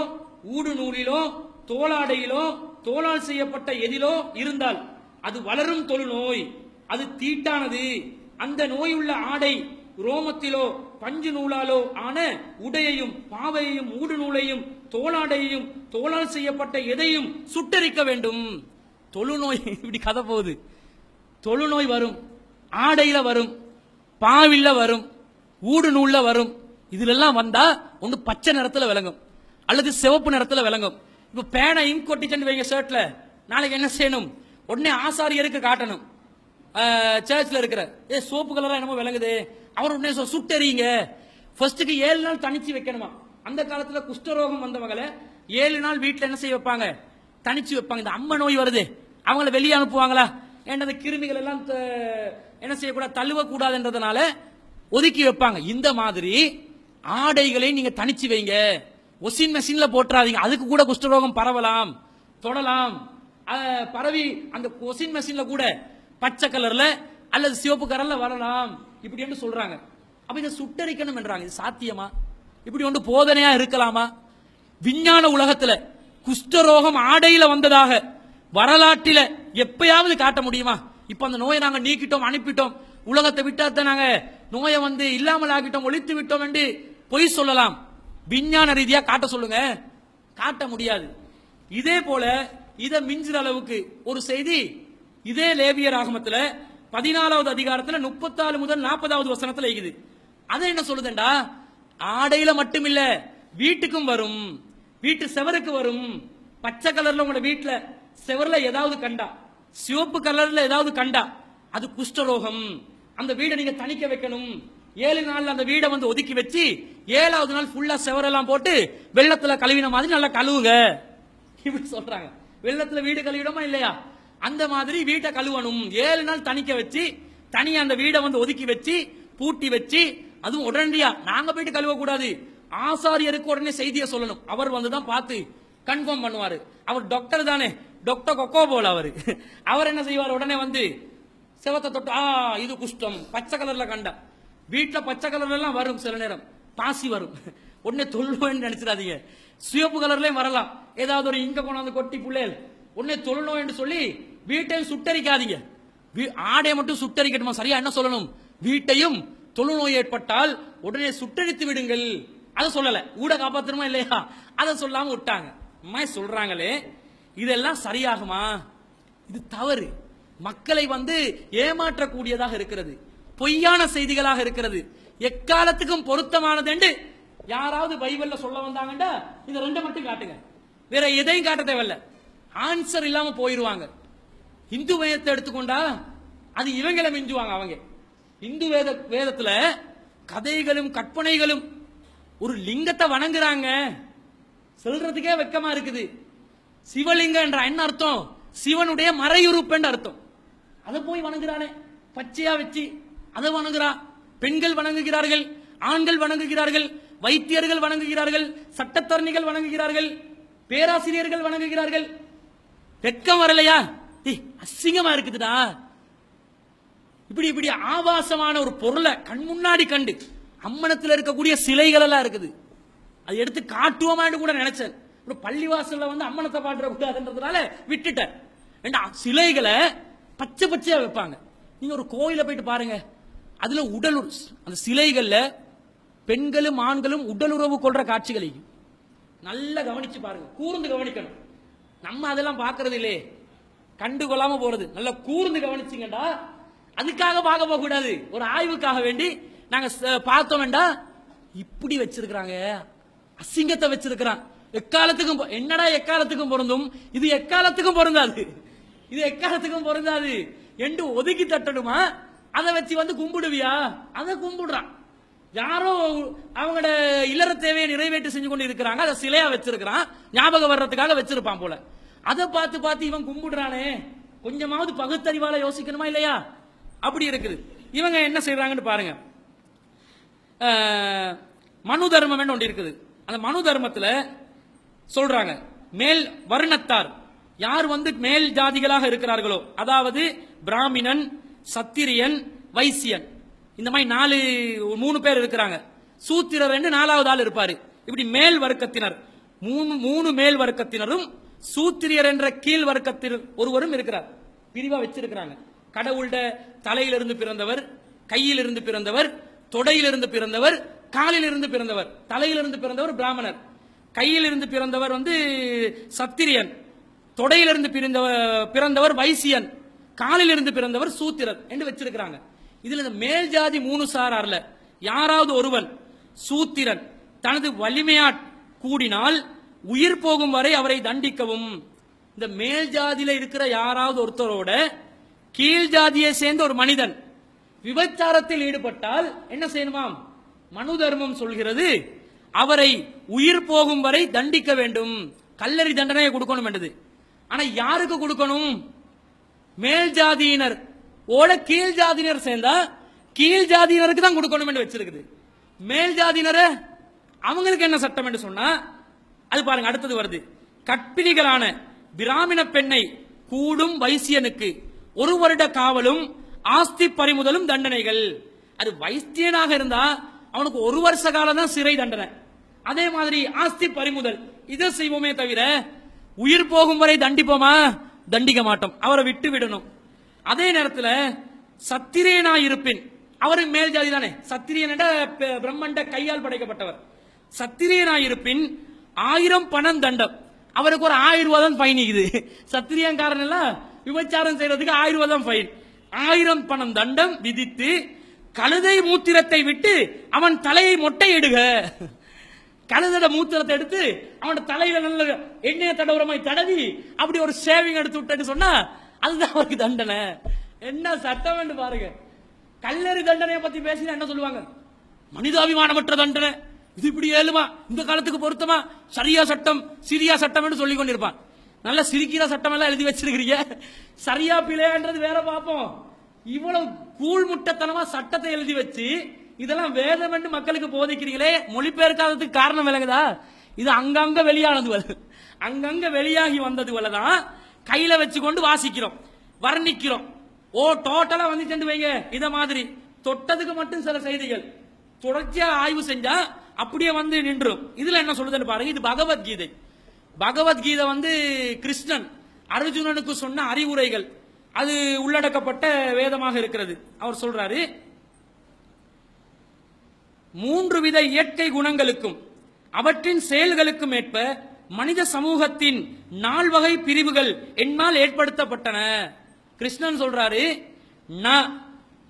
ஊடு நூலிலோ தோளாடையிலோ தோளால் செய்யப்பட்ட எதிலோ இருந்தால் அது வளரும் தொழுநோய், அது தீட்டானது. அந்த நோயுள்ள ஆடை ரோமத்திலோ பஞ்சு நூலாலோ ஆன உடையையும் பாவையையும் ஊடு நூலையும் தோளாடையையும் தோளால் செய்யப்பட்ட எதையும் சுட்டரிக்க வேண்டும். தொழுநோய் இப்படி கதை போகுது. தொழுநோய் வரும், ஆடையில வரும், பாவில்ல வரும், ஊடு நூல்ல வரும். இதுல வந்தா ஒன்று பச்சை நிறத்துல விளங்கும் அல்லது சிவப்பு நிறத்துல விளங்கும். இப்ப பேனை இங்க் கொட்டிச்சன்னு வைங்க ஷர்ட்ல, நாளைக்கு என்ன செய்யணும்? உடனே ஆசாரியருக்கு காட்டணும். சர்ச்ல இருக்கிற சோப்பு கலரா என்னமோ விளங்குது, அவர் உடனே சுட்டறிங்க. ஃபர்ஸ்ட்டுக்கு 7 நாள் தனிச்சு வைக்கணுமா. அந்த காலத்துல குஷ்டரோகம் வந்தவங்களை 7 நாள் வீட்டுல என்ன செய்ய வைப்பாங்க? தனிச்சு வைப்பாங்க. இந்த அம்மை நோய் வருது, அவங்களை வெளியே அனுப்புவாங்களா? ஏன்னா அந்த கிருமிகள் எல்லாம் என்ன செய்யக்கூடாது, தழுவக்கூடாதுன்றதுனால ஒதுக்கி வைப்பாங்க. இந்த மாதிரி ஆடைகளை நீங்க தனிச்சு வைங்க. ஒசின் மெஷின்ல போட்டுறாதீங்க, அதுக்கு கூட குஷ்டரோகம் பரவலாம், தொடலாம். பரவி அந்த ஒசின் மெஷின்ல கூட பச்சை கலர்ல அல்லது சிவப்பு கலர்ல வரலாம் இப்படி என்று சொல்றாங்க. அப்ப இதை சுட்டரிக்கணும் என்றாங்க. இது சாத்தியமா? இப்படி ஒன்று போதனையா இருக்கலாமா? விஞ்ஞான உலகத்துல குஷ்டரோகம் ஆடையில வந்ததாக வரலாற்றில எப்பயாவது காட்ட முடியுமா? இப்ப அந்த நோயை நாங்க நீக்கிட்டோம், அனுப்பிட்டோம், உலகத்தை விட்டாத்த நாங்க நோயை இல்லாமல் ஆகிட்டோம், ஒழித்து விட்டோம் என்று பொய் சொல்லலாம். விஞ்ஞான ரீதியா காட்ட சொல்லுங்க, காட்ட முடியாது. இதே போல இதை மிஞ்சுற அளவுக்கு ஒரு செய்தி இதே லேவியர் ஆகமத்துல 14வது அதிகாரத்துல 34 முதல் 40வது வசனத்துல இருக்குது. அது என்ன சொல்லுதுண்டா, ஆடையில மட்டும் இல்ல வீட்டுக்கும் வரும், வீட்டு செவருக்கு வரும். பச்சை கலர்ல உங்களோட வீட்டுல செவர்ல ஏதாவது கண்டா, சிவப்பு கலர்ல ஏதாவது கண்டா, அது குஷ்டரோகம். அந்த வீடை நீங்க தணிக்க வைக்கணும். 7 நாள்ல அந்த வீடை ஒதுக்கி வச்சு 7வது நாள் ஃபுல்லா செவரெல்லாம் போட்டு வெள்ளத்துல கழுவின மாதிரி நல்லா கழுவுங்க இப்படி சொல்றாங்க. வெள்ளத்துல வீடு கழுவிடமா இல்லையா? அந்த மாதிரி வீட்டை கழுவணும். 7 நாள் தணிக்க வச்சு தனியா அந்த வீடை ஒதுக்கி வச்சு பூட்டி வச்சு, அதுவும் உடனடியா நாங்க போயிட்டு கழுவ கூடாது. ஆசாரியருக்கு உடனே செய்தியை சொல்லணும். அவர் தான் பார்த்து கன்ஃபார்ம் பண்ணுவாரு. அவர் டாக்டர் தானே, டாக்டர் கொக்கோ போல அவரு. அவர் என்ன செய்வார்? உடனே செவத்தை தொட்டு இது குஷ்டம், பச்சை கலர்ல கண்டா. வீட்டுல பச்சை கலர்ல எல்லாம் வரும், சில நேரம் பாசி வரும். உடனே தொழுநோய்னு நினைச்சிடாதீங்க. சிவப்பு கலர்லயும் வரலாம். ஏதாவது ஒரு இங்க கொண்டாந்து கொட்டி புள்ளைகள் உடனே தொழுநோய் என்று சொல்லி வீட்டையும் சுட்டரிக்காதீங்க. ஆடையை மட்டும் சுட்டரிக்கட்டுமா? சரியா என்ன சொல்லணும்? வீட்டையும் தொழுநோய் ஏற்பட்டால் உடனே சுட்டரித்து விடுங்கள். அதை சொல்லல, ஊட காப்பாத்தணுமா இல்லையா? அதை சொல்லாம விட்டாங்க. சொல்றாங்களே, இதெல்லாம் சரியாகுமா? இது தவறு. மக்களை ஏமாற்றக்கூடியதாக இருக்கிறது, பொய்யான செய்திகளாக இருக்கிறது, எக்காலத்துக்கும் பொருத்தமானது என்று யாராவது பைபிள்ல சொல்ல வந்தாங்கடா இந்த 2 மட்டும் காட்டுங்க, வேற எதையும் காட்ட தேவையில்ல. ஆன்சர் இல்லாம போயிருவாங்க. இந்து வேதத்தை எடுத்துக்கொண்டா அது இவங்களை மிஞ்சுவாங்க. அவங்க இந்து வேதத்துல கதைகளும் கற்பனைகளும், ஒரு லிங்கத்தை வணங்குறாங்க, சொல்றதுக்கே வெக்கமா இருக்குது. சிவலிங்கம் என்ற என்ன அர்த்தம்? சிவனுடைய மறையுறுப்பு என்று அர்த்தம். அதை போய் வணங்குறானே பச்சையா வச்சு, அதை வணங்குறா. பெண்கள் வணங்குகிறார்கள், ஆண்கள் வணங்குகிறார்கள், வைத்தியர்கள் வணங்குகிறார்கள், சட்டத்தரணிகள் வணங்குகிறார்கள், பேராசிரியர்கள் வணங்குகிறார்கள். வெக்கம் வரலையா? அசிங்கமா இருக்குதுடா. இப்படி ஆபாசமான ஒரு பொருளை கண் முன்னாடி கண்டு, அம்மனத்தில் இருக்கக்கூடிய சிலைகள் எல்லாம் இருக்குது, அது எடுத்து காட்டுவோமான்னு கூட நினைச்சேன். பள்ளிவாசல்ல அம்மனத்தை பாடுற கூடாதுன்றதுனால விட்டுட்டேன். சிலைகளை பச்சை பச்சையா வைப்பாங்க. நீங்க ஒரு கோயில போயிட்டு பாருங்க, அதுல அந்த சிலைகள்ல பெண்களும் ஆண்களும் உடலுறவு கொள்ற காட்சிகளை நல்லா கவனிச்சு பாருங்க, கூர்ந்து கவனிக்கணும். நம்ம அதெல்லாம் பாக்குறது இல்லையே, கண்டுகொள்ளாம போறது. நல்லா கூர்ந்து கவனிச்சிங்கடா. அதுக்காக பார்க்க போக கூடாது, ஒரு ஆய்வுக்காக வேண்டி நாங்க பார்த்தோம்டா. இப்படி வச்சிருக்கிறாங்க, அசிங்கத்தை வச்சிருக்கிறான். எக்காலத்துக்கும் என்னடா எக்காலத்துக்கும் பொருந்தும், இது எக்காலத்துக்கும் பொருந்தாது, இது எக்காலத்துக்கும் பொருந்தாது என்று ஒதுக்கி தட்டணுமா? அதை வச்சு வந்து கும்பிடுவியா? அதை கும்பிடுறான். யாரோ அவங்களோட இல்லற தேவையை நிறைவேற்றி செஞ்சு கொண்டு இருக்கிறாங்க, அதை சிலையா வச்சிருக்கிறான், ஞாபகம் வர்றதுக்காக வச்சிருப்பான் போல. அதை பார்த்து பார்த்து இவன் கும்பிடுறானே, கொஞ்சமாவது பகுத்தறிவால யோசிக்கணுமா இல்லையா? அப்படி இருக்குது. இவங்க என்ன செய்யறாங்கன்னு பாருங்க. மனு தர்மம் ஒன்று இருக்குது. அந்த மனு தர்மத்துல சொல்றாங்க, மேல் வர்ணத்தார் யார் வந்து மேல் ஜாதிகளாக இருக்கிறார்களோ, அதாவது பிராமணன், சத்திரியன், வைசியன், இந்த மாதிரி 3 பேர் இருக்கிறாங்க. சூத்திரர் என்று 4வது ஆள் இருப்பாரு. இப்படி மேல் வர்க்கத்தினர் 3 மேல் வர்க்கத்தினரும் சூத்திரியர் என்ற கீழ் வர்க்கத்தினர் ஒருவரும் இருக்கிறார். பிரிவா வச்சிருக்கிறாங்க. கடவுள்ட தலையிலிருந்து பிறந்தவர், கையிலிருந்து பிறந்தவர், தொடையிலிருந்து பிறந்தவர், காலிலிருந்து பிறந்தவர். தலையிலிருந்து பிறந்தவர் பிராமணர், கையிலிருந்து பிறந்தவர் வந்து சத்திரியன், தொடையிலிருந்து பிறந்தவர் வைசியன், காலிலிருந்து பிறந்தவர் சூத்திரர் என்று வச்சிருக்கிறாங்க. இதுல இந்த மேல் ஜாதி 3 சாரார்ல யாராவது ஒருவன் சூத்திரன் தனது வலிமையா கூடினால் உயிர் போகும் வரை அவரை தண்டிக்கவும். இந்த மேல் ஜாதியில இருக்கிற யாராவது ஒருத்தரோட கீழ் ஜாதியை சேர்ந்த ஒரு மனிதன் விபச்சாரத்தில் ஈடுபட்டால் என்ன செய்யணுமாம்? மனு தர்மம் சொல்கிறது, அவரை உயிர் போகும் வரை தண்டிக்க வேண்டும், கல்லறி தண்டனையை கொடுக்கணும் என்றது. ஆனா யாருக்கு கொடுக்கணும்? மேல் ஜாதியினர் ஓட கீழ் ஜாதியினர் சேர்ந்தா கீழ் ஜாதியினருக்கு தான் கொடுக்கணும் என்று வச்சிருக்குது. மேல் ஜாதியினரை அவங்களுக்கு என்ன சட்டம் என்று சொன்னா, அது பாருங்க அடுத்தது வருது. கற்பிணிகளான பிராமண பெண்ணை கூடும் வைசியனுக்கு 1 வருட காவலும் ஆஸ்தி பறிமுதலும் தண்டனைகள். அது வைத்தியனாக இருந்தா அவனுக்கு 1 வருஷ காலம் தான் சிறை தண்டனை. அதே மாதிரி ஆஸ்தி பறிமுதல் இதை செய்வோமே தவிர உயிர் போகும் வரை தண்டிப்போமா? தண்டிக்க மாட்டோம், அவரை விட்டு விடணும். அதே நேரத்தில் சத்திரியனாய் இருப்பின், அவருக்கு மேல் ஜாதி தானே, சத்திரியன் பிரம்மண்ட கையால் படைக்கப்பட்டவர். சத்திரியனாய் இருப்பின் 1000 பணம் தண்டம், அவருக்கு ஒரு 1000 ரூபாய் தான் ஃபைன். இது சத்திரியங்காரன் எல்லாம் விபச்சாரம் செய்யறதுக்கு 1000 ரூபாய் தான் ஃபைன். 1000 பணம் தண்டம் விதித்து கழுதை மூத்திரத்தை விட்டு அவன் தலையை மொட்டையிடுக. கழுதோட மூத்திரத்தை எடுத்து அவனோட தலையில நல்ல எண்ணெய் தடவுறமாய் தடவி அப்படி ஒரு ஷேவிங் எடுத்து விட்டேன்னு சொன்னா அதுதான் அவருக்கு தண்டனை. என்ன சட்டம் என்று பாருங்க. கல்லறி தண்டனையை பத்தி பேசினா என்ன சொல்லுவாங்க? மனிதாபிமானமற்ற தண்டனை, இது இப்படி ஏழுமா, இந்த காலத்துக்கு பொருத்தமா, சரியா சட்டம் சிரியா சட்டம் என்று சொல்லிக் கொண்டிருப்பான். நல்ல சிரிக்கிற சட்டம் எல்லாம் எழுதி வச்சிருக்கிறீங்க, சரியா பிழையான்றது வேற பார்ப்போம். இவ்வளவு கூழ்முட்டத்தனமா சட்டத்தை எழுதி வச்சு இதெல்லாம் வேதம் என்று மக்களுக்கு போதிக்கிறீங்களே, மொழிபெயர்க்காததுக்கு காரணம் விளங்குதா? இது அங்கங்க வெளியானது, அங்கங்க வெளியாகி வந்தது தான் கையில வச்சு கொண்டு வாசிக்கிறோம், வர்ணிக்கிறோம். ஓ டோட்டலா வந்து வைங்க. இத மாதிரி தொட்டதுக்கு மட்டும் சில செய்திகள் தொடர்ச்சியா ஆய்வு செஞ்சா அப்படியே வந்து நின்றும். இதுல என்ன சொல்லுதுன்னு பாருங்க. இது பகவத்கீதை. பகவத்கீதை வந்து கிருஷ்ணன் அர்ஜுனனுக்கு சொன்ன அறிவுரைகள் அது உள்ளடக்கப்பட்ட வேதமாக இருக்கிறது. அவர் சொல்றாரு, 3 வித இயற்கை குணங்களுக்கும் அவற்றின் செயல்களுக்கும் ஏற்ப மனித சமூகத்தின் 4 வகை பிரிவுகள் என்னால் ஏற்படுத்தப்பட்டன. கிருஷ்ணன் சொல்றாரு,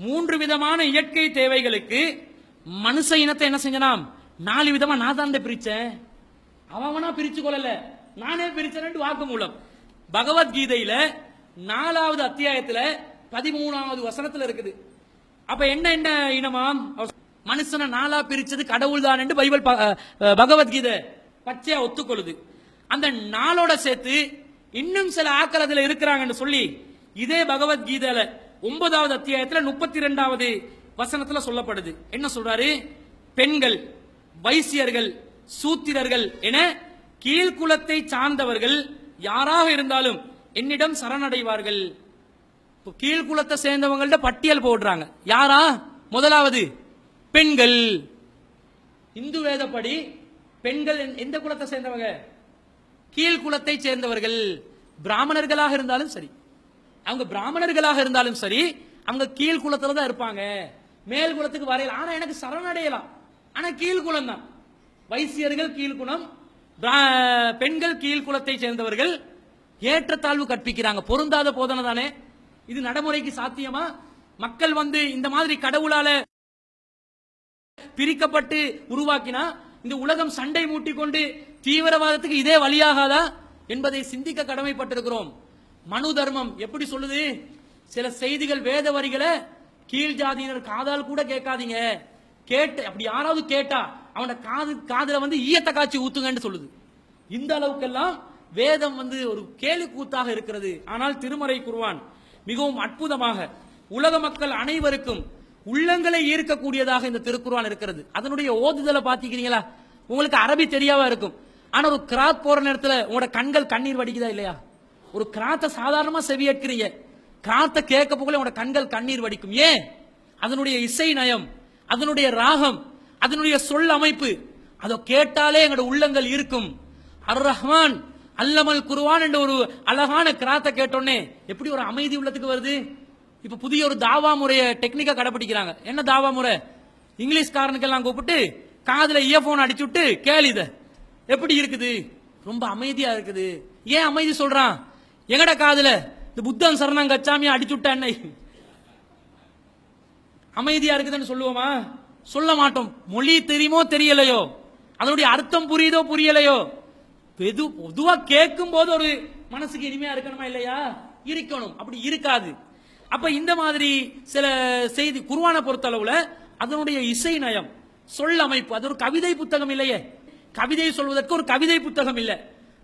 3 விதமான இயற்கை தேவைகளுக்கு மனுஷ இனத்தை என்ன செஞ்சனாம்? 4 விதமா நான் தான் பிரிச்சேன். அவனா பிரிச்சு கொள்ளல, நானே பிரிச்சேன் வாக்கு மூலம். பகவத்கீதையில 4வது அத்தியாயத்துல 13வது வசனத்துல இருக்குது. அப்ப என்ன என்ன இனமாம்? மனுஷனை 4ஆ பிரிச்சது கடவுள் தான் என்று பைபிள் பகவத்கீதை பச்சையா ஒத்துக்கொள்ளுது. அந்த 4ஓட சேர்த்து இன்னும் சில ஆக்கள் அதுல இருக்கிறாங்கன்னு சொல்லி இதே பகவத்கீதையில 9வது அத்தியாயத்துல 32வது வசனத்துல சொல்லப்படுது. என்ன சொல்றாரு? பெண்கள், வைசியர்கள், சூத்திரர்கள் என கீழ்குலத்தை சார்ந்தவர்கள் யாராக இருந்தாலும் என்னிடம் சரணடைவார்கள். கீழ்குலத்தை சேர்ந்தவங்கள்ட்ட பட்டியல் போடுறாங்க. யாரா? முதலாவது பெண்கள். இந்து வேதப்படி பெண்கள் எந்த குலத்தை சேர்ந்தவங்க? கீழ்குலத்தை சேர்ந்தவர்கள். பிராமணர்களாக இருந்தாலும் சரி, அவங்க பிராமணர்களாக இருந்தாலும் சரி, அவங்க கீழ்குலத்துல தான் இருப்பாங்க, மேல் குலத்துக்கு வரையலாம். ஆனா எனக்கு சரணடையலாம், ஆனா கீழ்குலம் தான். வைசியர்கள் கீழ்குலம், பெண்கள் கீழ்குலத்தை சேர்ந்தவர்கள். ஏற்றத்தாழ்வு கற்பிக்கிறாங்க. பொருந்தாத போதனை தானே இது. நடைமுறைக்கு சாத்தியமா? மக்கள் வந்து இந்த மாதிரி கடவுளால பிரிக்கப்பட்டு உருவாக்கினா இந்த உலகம் சண்டை மூட்டிக்கொண்டு தீவிரவாதத்துக்கு இதே வழியாகாதா என்பதை சிந்திக்க கடமைப்பட்டிருக்கிறோம். மனு தர்மம் எப்படி சொல்லுது? சில செய்திகள் வேத வரிகளை கீழ் ஜாதியினர் காதால் கூட கேட்காதீங்க, கேட்டு அப்படி யாராவது கேட்டா அவன காதுல ஈயத்தை காய்ச்சி ஊத்துங்கன்னு சொல்லுது. இந்த அளவுக்கெல்லாம் வேதம் ஒரு கேலி கூத்தாக இருக்கிறது. ஆனால் திருமறை குர்ஆன் மிகவும் அற்புதமாக உலக மக்கள் அனைவருக்கும் உள்ளங்களை ஈர்க்கக்கூடியதாக இந்த திருக்குர்ஆன் இருக்கிறது. அதனுடைய ஓதுதலை பாத்தீங்களா? உங்களுக்கு அரபி தெரியாம இருக்கும். ஆனா ஒரு கிராத் போற நேரத்தில் உங்களோட கண்கள் கண்ணீர் வடிக்குதா இல்லையா? ஒரு கிராத்தை சாதாரணமா செவியேற்கிறீங்க, கிராத்தை கேட்க போகல உங்களோட கண்கள் கண்ணீர் வடிக்கும். ஏன்? அதனுடைய இசை நயம், அதனுடைய ராகம், அதனுடைய சொல் அமைப்பு, அதை கேட்டாலே எங்களோட உள்ளங்கள் இருக்கும். அர் ரஹ்மான் அல்லமல் குர்ஆன் என்ற ஒரு அழகான கிராத்தை கேட்டோன்னே எப்படி ஒரு அமைதி உள்ளத்துக்கு வருது. இப்ப புதிய ஒரு தாவா முறைய டெக்னிக்கா கடைபிடிக்கிறாங்க. என்ன தாவா முறை? இங்கிலீஷ்காரனுக்கெல்லாம் கூப்பிட்டு காதுல இயர்போன் அடிச்சு விட்டு கேளுத எப்படி இருக்குது, ரொம்ப அமைதியா இருக்குது. ஏன் அமைதி சொல்றான்? எங்கட காதுல இந்த புத்தன் சரணம் கச்சாமியா அடிச்சு விட்டா என்ன அமைதியா இருக்குதுன்னு சொல்லுவோமா? சொல்ல மாட்டோம். மொழி தெரியுமோ தெரியலையோ, அதனுடைய அர்த்தம் புரியுதோ புரியலையோ, பொதுவா கேட்கும் போது ஒரு மனசுக்கு இனிமையா இருக்கணுமா இல்லையா? இருக்கணும். அப்படி இருக்காது. அப்ப இந்த மாதிரி சில செய்தி குர்ஆனை பொறுத்தளவுல அதனுடைய இசை நயம், சொல் அமைப்பு, அது ஒரு கவிதை புத்தகம் இல்லையே. கவிதை சொல்வதற்கு ஒரு கவிதை புத்தகம் இல்ல.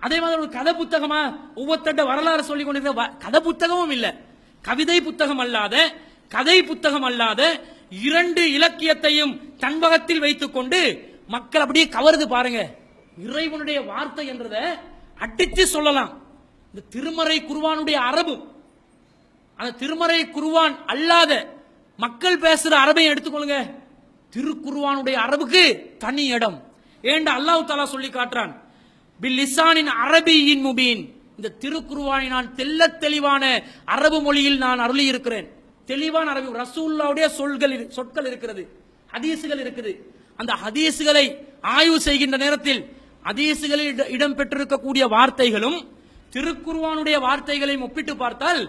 அதே மாதிரி ஒரு கதை புத்தகமா ஒவ்வொருத்தட்ட வரலாறு சொல்லிக் கொண்டிருக்கிற கதை புத்தகமும் இல்ல. கவிதை புத்தகம் அல்லாத, கதை புத்தகம் அல்லாத இரண்டு இலக்கியத்தையும் தன்வகத்தில் வைத்துக் கொண்டு மக்கள் அப்படியே கவருது பாருங்க. இறைவனுடைய வார்த்தை என்றதை அடித்து சொல்லலாம். இந்த திருமறை குர்ஆனுடைய அரபு, அந்த திருமறை குர்ஆன் அல்லாத மக்கள் பேசுற அரபையும் எடுத்துக்கொள்ளுங்க. திருக்குர்ஆனுடைய அரபுக்கு தனி இடம். ஏண்ட அல்லாஹ் தஆலா சொல்லி காட்டுறான், பில் லிசானின் அரபியின் முபீன், இந்த திருக்குர்ஆனை நான் தெள்ள தெளிவான அரபு மொழியில் நான் அருளி இருக்கிறேன். தெளிவான அரபு. ரசூலுல்லாஹ்வுடைய சொற்கள் இருக்கிறது, ஹதீசுகள் இருக்குது. அந்த ஹதீசுகளை ஆய்வு செய்கின்ற நேரத்தில் ஹதீசுகளில் இடம்பெற்றிருக்கக்கூடிய வார்த்தைகளும் திருக்குர்ஆனுடைய வார்த்தைகளையும் ஒப்பிட்டு பார்த்தால்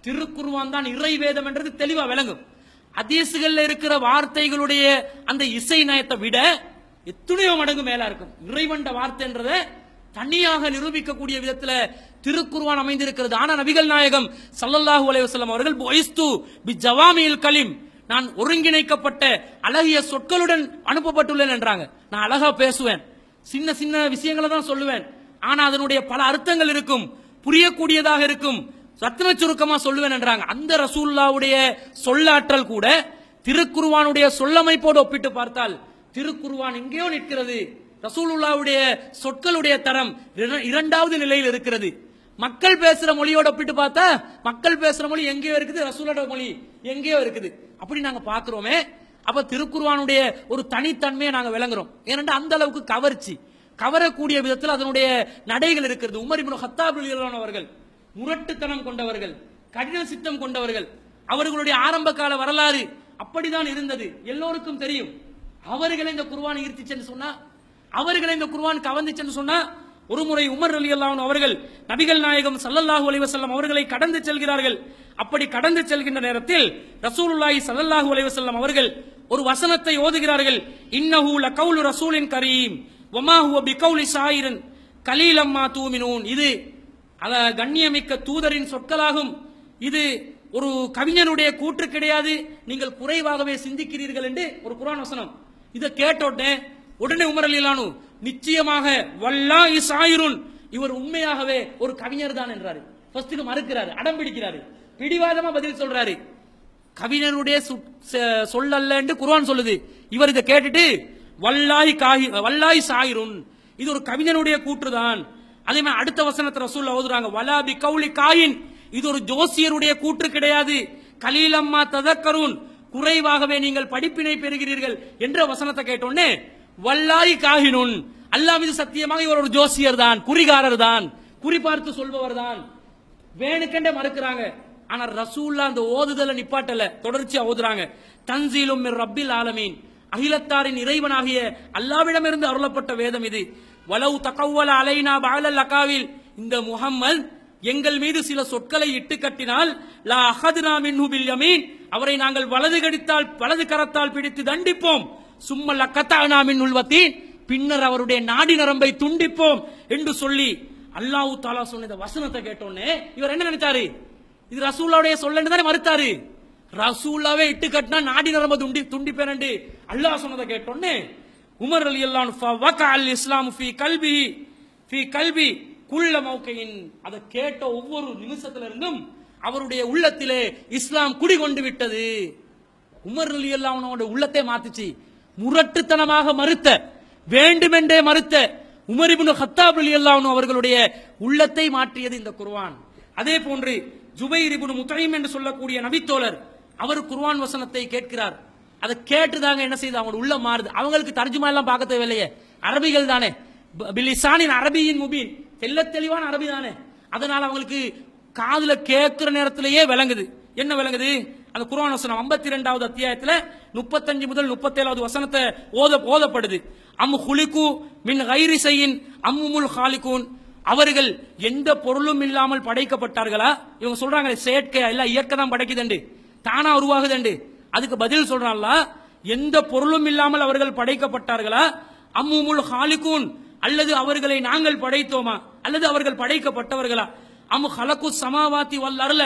திருக்குர்ஆன் தான் இறை வேதம் என்றது தெளிவா விளங்கும். ஹதீசுகள்ல இருக்கிற வார்த்தைகளுடைய அந்த இசை நயத்தை விட எத்தனையோ மடங்கு மேலா இருக்கும். இறைவன் வார்த்தை என்றதை தனியாக நிரூபிக்கக்கூடிய விதத்தில் திருக்குர்ஆன் அமைந்திருக்கிறது. ஆனா நபிகள் நாயகம் ஸல்லல்லாஹு அலைஹி வஸல்லம் அவர்கள் புஇஸ்து பிஜவாமில் கலிம், நான் ஒருங்கிணைக்கப்பட்ட அழகிய சொற்களுடன் அனுப்பப்பட்டுள்ளேன் என்றாங்க. நான் அழகா பேசுவேன், சின்ன சின்ன விஷயங்களை தான் சொல்லுவேன், ஆனா அதனுடைய பல அர்த்தங்கள் இருக்கும், புரியக்கூடியதாக இருக்கும், ரத்ன சுருக்கமா சொல்லுவேன் என்றாங்க. அந்த ரசூலுல்லாஹ்வுடைய சொல்லாற்றல் கூட திருக்குர்ஆனுடைய சொல்லமைப்போடு ஒப்பிட்டு பார்த்தால் திருக்குர்ஆன் எங்கேயோ நிற்கிறது. ரசூலுல்லாஹ்வுடைய சொற்களுடைய தரம் இரண்டாவது நிலையில் இருக்கிறது. மக்கள் பேசுற மொழியோட ஒப்பிட்டு பார்த்தா மக்கள் பேசுற மொழி எங்கேயோ இருக்குது, ரசூலோட மொழி எங்கேயோ இருக்குது. அப்படி நாங்க பாக்குறோமே. அப்ப திருக்குர்ஆனுடைய ஒரு தனித்தன்மையை நாங்க விளங்குறோம். ஏனென்றா அந்த அளவுக்கு கவர்ச்சி, கவரக்கூடிய விதத்தில் அதனுடைய நடைகள் இருக்கிறது. உமர் இப்னு கத்தாப் ரலியல்லாஹு அன்ஹு அவர்கள் முரட்டுத்தனம் கொண்டவர்கள், கடின சித்தம் கொண்டவர்கள். அவர்களுடைய ஆரம்ப கால வரலாறு அப்படிதான் இருந்தது, எல்லோருக்கும் தெரியும். அவர்களை இந்த குர்ஆன் ஈர்த்துச்சுன்னு சொன்னா, அவர்களை இந்த குர்ஆன் கவர்ந்துச்சுன்னு சொன்னா, ஒரு முறை உமர் ரலியல்லாஹு அன்ஹு அவர்கள் நபிகள் நாயகம் ஸல்லல்லாஹு அலைஹி வஸல்லம் அவர்களை கடந்து செல்கிறார்கள். அப்படி கடந்து செல்கின்ற நேரத்தில் ரசூலுல்லாஹி ஸல்லல்லாஹு அலைஹி வஸல்லம் அவர்கள் ஒரு வசனத்தை ஓதுகிறார்கள். இன்னஹு லகவுலு ரசூலின் கரீம் வமா ஹுவ பிகவுலி ஷாயிரின் கலீலம் மா தூமினூன். இது கண்ணியமிக்க தூதரின் சொற்களாகும், இது ஒரு கவிஞனுடைய கூற்று கிடையாது, நீங்கள் குறைவாகவே சிந்திக்கிறீர்கள் என்று ஒரு குர்ஆன் வசனம். இதை கேட்டோடனே உடனே உமர் ரலியல்லாஹு அன்ஹு நிச்சயமாக வல்லாஹி ஷாயிருன், இவர் உண்மையாகவே ஒரு கவிஞர் தான் என்றாரு. ஃபர்ஸ்ட்டுக்கு மறுக்கிறாரு, அடம் பிடிக்கிறாரு, பிடிவாதமா பதில் சொல்றாரு. கவிஞருடைய சொல் அல்ல என்று குர்ஆன் சொல்லுது. இவர் இதை கேட்டுட்டு வல்லாஹி ஷாயிருன், இது ஒரு கவிஞனுடைய கூற்றுதான். அதே மாதிரி அடுத்த வசனத்தை ரசூல் ஓதுறாங்க, வலா பி கௌலி காயின், இது ஒரு ஜோசியருடைய கூற்று கிடையாது. கலீலம்மா ததக்கருன், குறைவாகவே நீங்கள் படிப்பினை பெறுகிறீர்கள் என்ற வசனத்தை கேட்டோன்னே வல்லாஹி காஹினுன், அல்லாஹ் மீது சத்தியமாக இவர் ஒரு ஜோசியர் தான், குறிகாரர் தான், குறிபார்த்து சொல்பவர் தான், வேணுக்கெண்டே மறுக்கிறாங்க. ஆனா ரசூலுல்லாஹ் அந்த ஓதுதலை நிப்பாட்டல, தொடர்ச்சியா ஓதுறாங்க. தன்சீலும் மிர் ரப்பில் ஆலமீன், அகிலத்தாரின் இறைவனாகிய அல்லாஹ்விடமிருந்து அருளப்பட்ட வேதம் இது. வலவு தகவல அலைனா பஅலல் அகாவில், இந்த முஹம்மது எங்கள் மீது சில சொற்களை இட்டு கட்டினால் லா அஹத்னா மின்ஹு பில் யமீன், அவரை நாங்கள் வலது கரத்தால் பிடித்து தண்டிப்போம். சும்ம லக்கத்தானா மின் உல்வத்தீன், பின்னர் அவருடைய நாடி நரம்பை துண்டிப்போம் என்று சொல்லி அல்லாஹ் தஆலா சொன்ன இந்த வசனத்தை கேட்டோன்னே இவர் என்ன நினைச்சாரு? இது ரசூலுல்லாஹ்வுடைய சொல்லன்னு தானே மறுத்தாரு. ரசூலுல்லாஹ்வே இட்டு கட்டினா நாடி நரம்பை துண்டிப்பேன் என்று அல்லாஹ் சொன்னதை கேட்டோன்னே உமர் ரலியல்லாஹு அன்ஹு ஃபவகஅல் இஸ்லாமு ஃபீ கல்பி குல்ல மௌகையின், அதை கேட்ட ஒவ்வொரு நிமிஷத்துல இருந்தும் அவருடைய உள்ளத்திலே இஸ்லாம் குடிகொண்டு விட்டது. உமர் ரலியல்லாஹு அன்ஹுவோட உள்ளத்தை மாத்துச்சு. முரட்டுத்தனமாக மறுத்த, வேண்டுமென்றே மறுத்த உமர் இப்னு கத்தாப் ரலியல்லாஹு அன்ஹு அவர்களுடைய உள்ளத்தை மாற்றியது இந்த குர்ஆன். அதே போன்று ஜுபைர் இப்னு முத்தைம் என்று சொல்லக்கூடிய நபித்தோழர், அவர் குர்ஆன் வசனத்தை கேட்கிறார். அதை கேட்டுதாங்க என்ன செய்யுது, அவங்க உள்ள மாறுது. அவங்களுக்கு தர்ஜுமா எல்லாம் பார்க்க தேவையில்லையே, அரபிகள் தானே, பிலிசானின் அரபியின் முபீன், தெள்ள தெளிவான அரபி தானே. அதனால அவங்களுக்கு காதுல கேட்கிற நேரத்திலேயே விளங்குது. என்ன விளங்குது? அந்த குர்ஆன் வசனம் 52வது அத்தியாயத்துல 35 முதல் 37வது வசனத்தை ஓதப்படுது. அம் ஹுலிகு மின் கைரி ஷைஇன் அம்முல் ஹாலிகூன், அவர்கள் எந்த பொருளும் இல்லாமல் படைக்கப்பட்டார்களா? இவங்க சொல்றாங்க செயற்கை எல்லாம் இயற்கை தான் படைக்குதுண்டு, தானா உருவாகுதுண்டு. அதுக்கு பதில் சொல்றான்ல, எந்த பொருளும் இல்லாமல் அவர்கள் படைக்கப்பட்டார்களா? அம்முல் ஹாலிகூன், அல்லது அவர்களை நாங்கள் படைத்தோமா, அல்லது அவர்கள் படைக்கப்பட்டவர்களா? அம் ஹலகு சமாவாத்தி வல் அர்ல,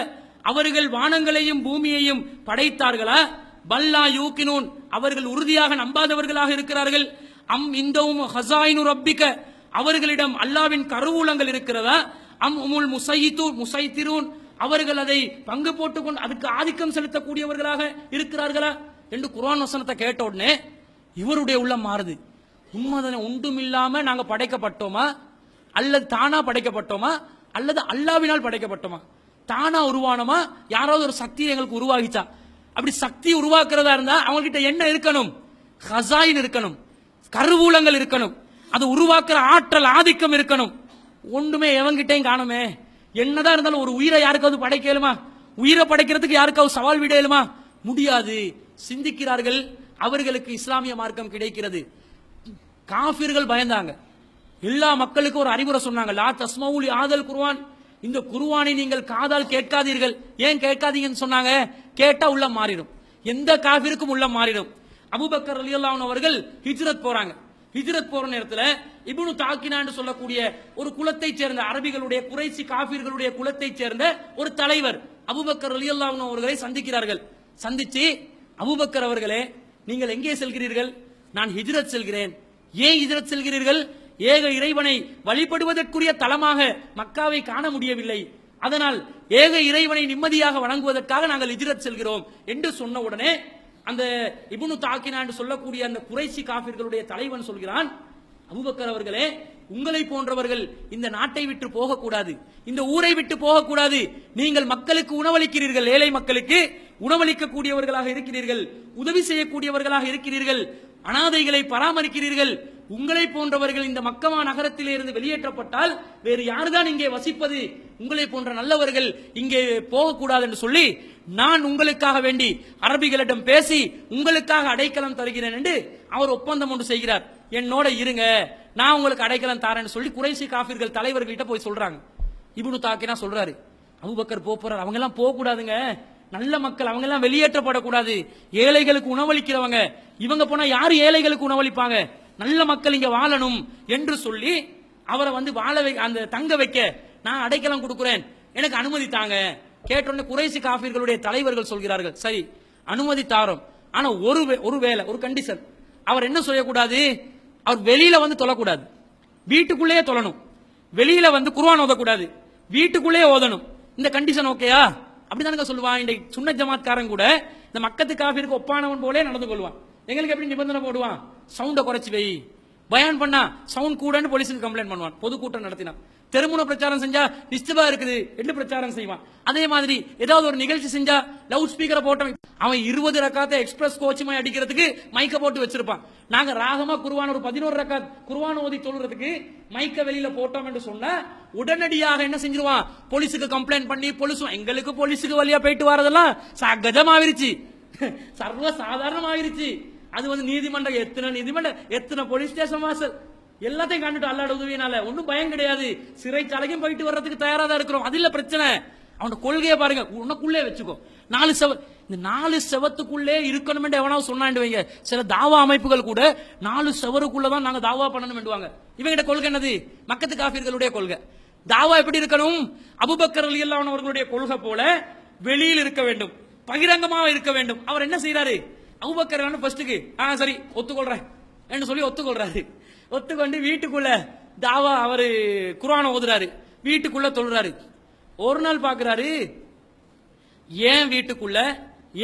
அவர்கள் வானங்களையும் பூமியையும் படைத்தார்களா? பல்லா யூகினூன், அவர்கள் உறுதியாக நம்பாதவர்களாக இருக்கிறார்கள். அம் இந்தவும் ஹஸாயினு ரப்பிக, அவர்களிடம் அல்லாவின் கருவூலங்கள் இருக்கிறதா? அம் உமுல் முசைத்திரூன், அவர்கள் அதை பங்கு போட்டுக்கொண்டு அதுக்கு ஆதிக்கம் செலுத்தக்கூடியவர்களாக இருக்கிறார்களா என்று குர்ஆன் வசனத்தை கேட்ட உடனே இவருடைய உள்ளம் மாறுது. உண்மைதானே, ஒன்றும் இல்லாம நாங்க படைக்கப்பட்டோமா, அல்லது தானா படைக்கப்பட்டோமா, அல்லது அல்லாவினால் படைக்கப்பட்டோமா? தானா உருவானமா, யாராவது ஒரு சக்தி எங்களுக்கு உருவாகிச்சா? அப்படி சக்தி உருவாக்குறதா இருந்தா அவங்க கிட்ட என்ன இருக்கணும்? ஹஸாயின் இருக்கணும், கருவூலங்கள் இருக்கணும், அது உருவாக்குற ஆற்றல் ஆதிக்கம் இருக்கணும். ஒன்றுமே எவங்கிட்டையும் காணுமே. என்னதான் இருந்தாலும் ஒரு உயிரை யாருக்காவது படைக்க இயலுமா? உயிரை படைக்கிறதுக்கு யாருக்காவது சவால் விட இயலுமா? முடியாது. சிந்திக்கிறார்கள், அவர்களுக்கு இஸ்லாமிய மார்க்கம் கிடைக்கிறது. காஃபிர்கள் பயந்தாங்க. எல்லா மக்களுக்கும் ஒரு அறிவுரை சொன்னாங்க, லா தஸ்மஊ லி ஆதல் குர்ஆன், இந்த குர்ஆனை நீங்கள் காதால் கேட்காதீர்கள். ஏன் கேட்காதீங்கன்னு சொன்னாங்க? கேட்டா உள்ளம் மாறிடும், எந்த காஃபிருக்கும் உள்ளம் மாறிடும். அபூபக்கர் ரலியல்லாஹு அன்ஹு அவர்கள் ஹிஜ்ரத் போறாங்க. ஹிஜ்ரத் போற நேரத்தில் இப்னு தாக்கினா என்று சொல்லக்கூடிய ஒரு குலத்தை சேர்ந்த அரபிகளுடைய குறைசி காஃபிர்களுடைய குலத்தை சேர்ந்த ஒரு தலைவர் அபூபக்கர் ரலியல்லாஹு அன்ஹு அவர்களை சந்திக்கிறார்கள். சந்திச்சு, அபூபக்கர் அவர்களே, நீங்கள் எங்கே செல்கிறீர்கள்? நான் ஹிஜ்ரத் செல்கிறேன். ஏன் ஹிஜ்ரத் செல்கிறீர்கள்? ஏக இறைவனை வழிபடுவதற்குரிய தலமாக மக்காவை காண முடியவில்லை, அதனால் ஏக இறைவனை நிம்மதியாக வணங்குவதற்காக நாங்கள் ஹிஜ்ரத் செல்கிறோம் என்று சொன்ன உடனே அந்த இப்னு தாக்கினா என்று சொல்லக்கூடிய அந்த குறைசி காஃபிர்களுடைய தலைவன் சொல்கிறான், அபூபக்கர் அவர்களே, உங்களை போன்றவர்கள் இந்த நாட்டை விட்டு போகக்கூடாது, இந்த ஊரை விட்டு போகக்கூடாது. நீங்கள் மக்களுக்கு உணவளிக்கிறீர்கள், ஏழை மக்களுக்கு உணவளிக்கக்கூடியவர்களாக இருக்கிறீர்கள், உதவி செய்யக்கூடியவர்களாக இருக்கிறீர்கள், அனாதைகளை பராமரிக்கிறீர்கள். உங்களை போன்றவர்கள் இந்த மக்கமா நகரத்திலே இருந்து வெளியேற்றப்பட்டால் வேறு யாருதான் இங்கே வசிப்பது? உங்களை போன்ற நல்லவர்கள் இங்கே போகக்கூடாது என்று சொல்லி நான் உங்களுக்காக வேண்டி அரபிகளிடம் பேசி உங்களுக்காக அடைக்கலம் தருகிறேன் என்று அவர் ஒப்பந்தம் ஒன்று செய்கிறார். என்னோட இருங்க, நான் உங்களுக்கு அடைக்கலம் தாரேன்னு சொல்லி குறைசி காஃபிர்கள் தலைவர்கிட்ட போய் சொல்றாங்க. இப்னு தாக்கினா சொல்றாரு, அபூபக்கர் போறாரு, அவங்க எல்லாம் போக கூடாதுங்க, நல்ல மக்கள், அவங்க எல்லாம் வெளியேற்றப்படக்கூடாது, ஏழைகளுக்கு உணவளிக்கிறவங்க, இவங்க போனா யாரு ஏழைகளுக்கு உணவளிப்பாங்க? நல்ல மக்கள் இங்க வாழணும் என்று சொல்லி அவரை வாழ அந்த தங்க வைக்க நான் அடைக்கலம் கொடுக்கிறேன், எனக்கு அனுமதி தாங்க. கேட்டோன்னு குறைசி காஃபிர்களுடைய தலைவர்கள் சொல்கிறார்கள், சரி அனுமதி தாரோம், ஆனா ஒரு கண்டிஷன், அவர் என்ன செய்யக்கூடாது? அவர் வெளியில தொழக்கூடாது, வீட்டுக்குள்ளேயே தொழணும், வெளியில குர்ஆன் ஓதக்கூடாது, வீட்டுக்குள்ளேயே ஓதணும். இந்த கண்டிஷன் ஓகேயா? அப்படிதானுங்க சொல்லுவான். இன்றைக்கு சுன்னத் ஜமாத்காரன் கூட இந்த மக்கத்து காஃபிருக்கு ஒப்பானவன் போலே நடந்து கொள்வான். எங்களுக்கு எப்படி நிபந்தனை போடுவான்? சவுண்ட குறைச்சி வை, பயான் பண்ணா சவுண்ட் கூடன்னு போலீஸுக்கு கம்ப்ளைண்ட் பண்ணுவான், பொதுக்கூட்டம் நடத்தினா. தெருமுன பிரச்சாரம் செஞ்சா நிச்சயமா இருக்குது என்று பிரச்சாரம் செய்வான். அதே மாதிரி ஏதாவது ஒரு நிகழ்ச்சி செஞ்சா லவுட் ஸ்பீக்கரை போட்டோம், அவன் 20 ரக்காத்தை எக்ஸ்பிரஸ் கோச்சுமாய் அடிக்கிறதுக்கு மைக்க போட்டு வச்சிருப்பான். நாங்க ராகமா குர்ஆன் ஒரு 11 ரக்காத் குர்ஆன் ஓதி தொழுறதுக்கு மைக்க வெளியில போட்டோம் என்று சொன்னா உடனடியாக என்ன செஞ்சிருவான்? போலீஸுக்கு கம்ப்ளைண்ட் பண்ணி எங்களுக்கு போலீஸுக்கு வழியா போயிட்டு வரதெல்லாம் கஜமாவிருச்சு, சர்வ சாதாரணமாயிருச்சு. அது நீதிமன்றம், எத்தனை போலீஸ் ஸ்டேஷன் வாசல் எல்லாத்தையும் கண்டுட்டு அல்லாட உதவியினால ஒன்னும் பயம் கிடையாது, சிறைச்சாலைக்கும் போயிட்டு வர்றதுக்கு தயாரா தான் இருக்கிறோம். அது இல்ல பிரச்சனை. அவனோட கொள்கையை பாருங்க, உனக்குள்ளே வச்சுக்கோ. 4 செவ இந்த 4 செவத்துக்குள்ளே இருக்கணும் என்று எவனாவது சொன்னாண்டு வைங்க. சில தாவா அமைப்புகள் கூட 4 செவருக்குள்ளதான் நாங்க தாவா பண்ணணும் என்றுவாங்க. இவங்கிட்ட கொள்கை என்னது? மக்கத்து காஃபிர்களுடைய கொள்கை. தாவா எப்படி இருக்கணும்? அபூபக்கர் ரலியல்லாஹு அன்ஹு அவர்களுடைய கொள்கை போல வெளியில் இருக்க வேண்டும், பகிரங்கமாக இருக்க வேண்டும். அவர் என்ன செய்யறாரு? அபூபக்கர் ஃபர்ஸ்ட்டுக்கு சரி ஒத்துக்கொள்றேன் என்று சொல்லி ஒத்துக்கொள்றாரு. ஒத்துக்கொண்டு வீட்டுக்குள்ள தாவா அவரு குர்ஆனை ஓதுறாரு, வீட்டுக்குள்ள தொழுறாரு. ஒரு நாள் பாக்குறாரு, ஏன் வீட்டுக்குள்ள,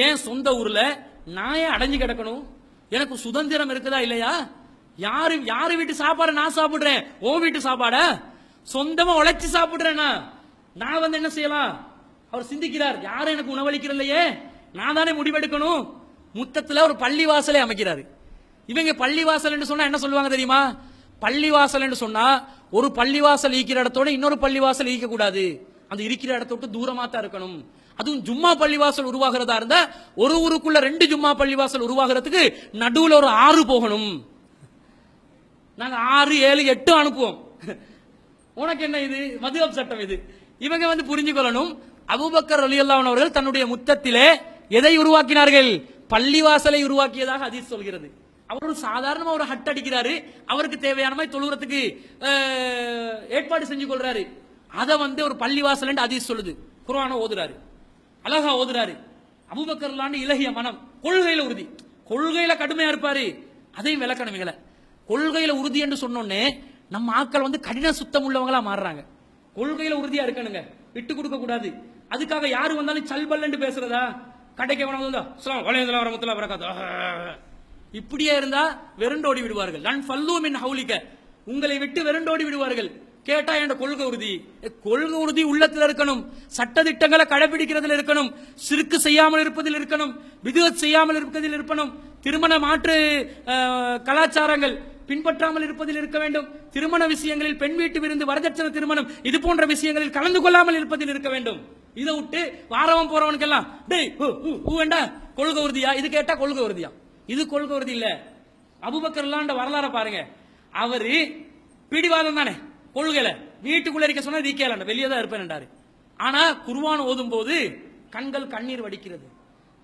ஏன் சொந்த ஊர்ல நான் ஏன் அடைஞ்சு கிடக்கணும்? எனக்கு சுதந்திரம் இருக்குதா இல்லையா? யாரு வீட்டு சாப்பாடு நான் சாப்பிடுறேன்? ஓ வீட்டு சாப்பாட சொந்தமா உழைச்சு சாப்பிடுறேன்னா நான் என்ன செய்யலாம்? அவர் சிந்திக்கிறார், யாரும் எனக்கு உணவளிக்கிற இல்லையே, நான் தானே முடிவெடுக்கணும். முத்தத்துல ஒரு பள்ளிவாசலை அமைக்கிறாரு. இவங்க பள்ளிவாசல் என்று சொன்னா என்ன சொல்லுவாங்க தெரியுமா? பள்ளிவாசல் என்று சொன்னா ஒரு பள்ளிவாசல் ஈக்கிற இடத்தோட இன்னொரு பள்ளிவாசல் ஈக்க கூடாது, அந்த இருக்கிற இடத்தோட தூரமா தான் இருக்கணும். அதுவும் ஜும்மா பள்ளிவாசல் உருவாகிறதா இருந்தா ஒரு ஊருக்குள்ள 2 ஜும்மா பள்ளிவாசல் உருவாகிறதுக்கு நடுவுல ஒரு 6 போகணும். நாங்க 6, 7, 8 அனுப்புவோம். உனக்கு என்ன இது? மதுஹப் சட்டம் இது. இவங்க புரிஞ்சு கொள்ளணும். அபூபக்கர் ரலியல்லாஹு அன்ஹு அவர்கள் தன்னுடைய முத்தத்திலே எதை உருவாக்கினார்கள்? பள்ளிவாசலை உருவாக்கியதாக ஹதீஸ் சொல்கிறது. அவர் சாதாரணமா ஒரு ஹட் அடிக்கிறாரு, அவருக்கு தேவையான மாதிரி தொழுகிறதுக்கு ஏற்பாடு செஞ்சு கொள்றாரு. அதை ஒரு பள்ளிவாசல் ஹதீஸ் சொல்லுது. குர்ஆனை ஓதுறாரு, அழகா ஓதுறாரு. அபூபக்கர் இலகிய மனம், கொள்கையில உறுதி, கொள்கையில கடுமையா இருப்பாரு. அதையும் விளக்கணும். இவங்கள கொள்கையில உறுதி என்று சொன்னோன்னே நம்ம ஆட்கள் கடின சுத்தம் உள்ளவங்களா மாறுறாங்க. கொள்கையில உறுதியா இருக்கணுங்க, விட்டு கொடுக்க கூடாது. அதுக்காக யாரு வந்தாலும் சல்பல் பேசுறதா? கடைக்கு இப்படியே இருந்தா வெருண்டோடி விடுவார்கள். நான் ஃபல்லூ மின் ஹவுலிக, உங்களை விட்டு வெருண்டோடி விடுவார்கள். கேட்டா என் கொள்கை உறுதி, கொள்கை உறுதி உள்ளத்தில் இருக்கணும், சட்ட திட்டங்களை கடைபிடிக்கிறதுல இருக்கணும், சிறுக்கு செய்யாமல் இருப்பதில் இருக்கணும், விதுவத் செய்யாமல் இருப்பதில் இருக்கணும், திருமண மாற்று கலாச்சாரங்கள் பின்பற்றாமல் இருப்பதில் இருக்க வேண்டும், திருமண விஷயங்களில் பெண் வீட்டு விருந்து, வரதட்சணை திருமணம் இது போன்ற விஷயங்களில் கலந்து கொள்ளாமல் இருப்பதில் இருக்க வேண்டும். இதை விட்டு வாரவன் போறவனுக்கெல்லாம் கொள்கை உறுதியா? இது கேட்டா கொள்கை உறுதியா? இது கொள்கை உறுதி இல்ல. அபூபக்கர் வரலாற பாருங்க, அவரு பிடிவாதம் தானே கொள்கையில, வீட்டுக்குள்ள இருக்க சொன்னா ரீக்கேல வெளியே தான் இருப்பேன். ஆனா குர்ஆன் ஓதும் போது கண்கள் கண்ணீர் வடிக்கிறது.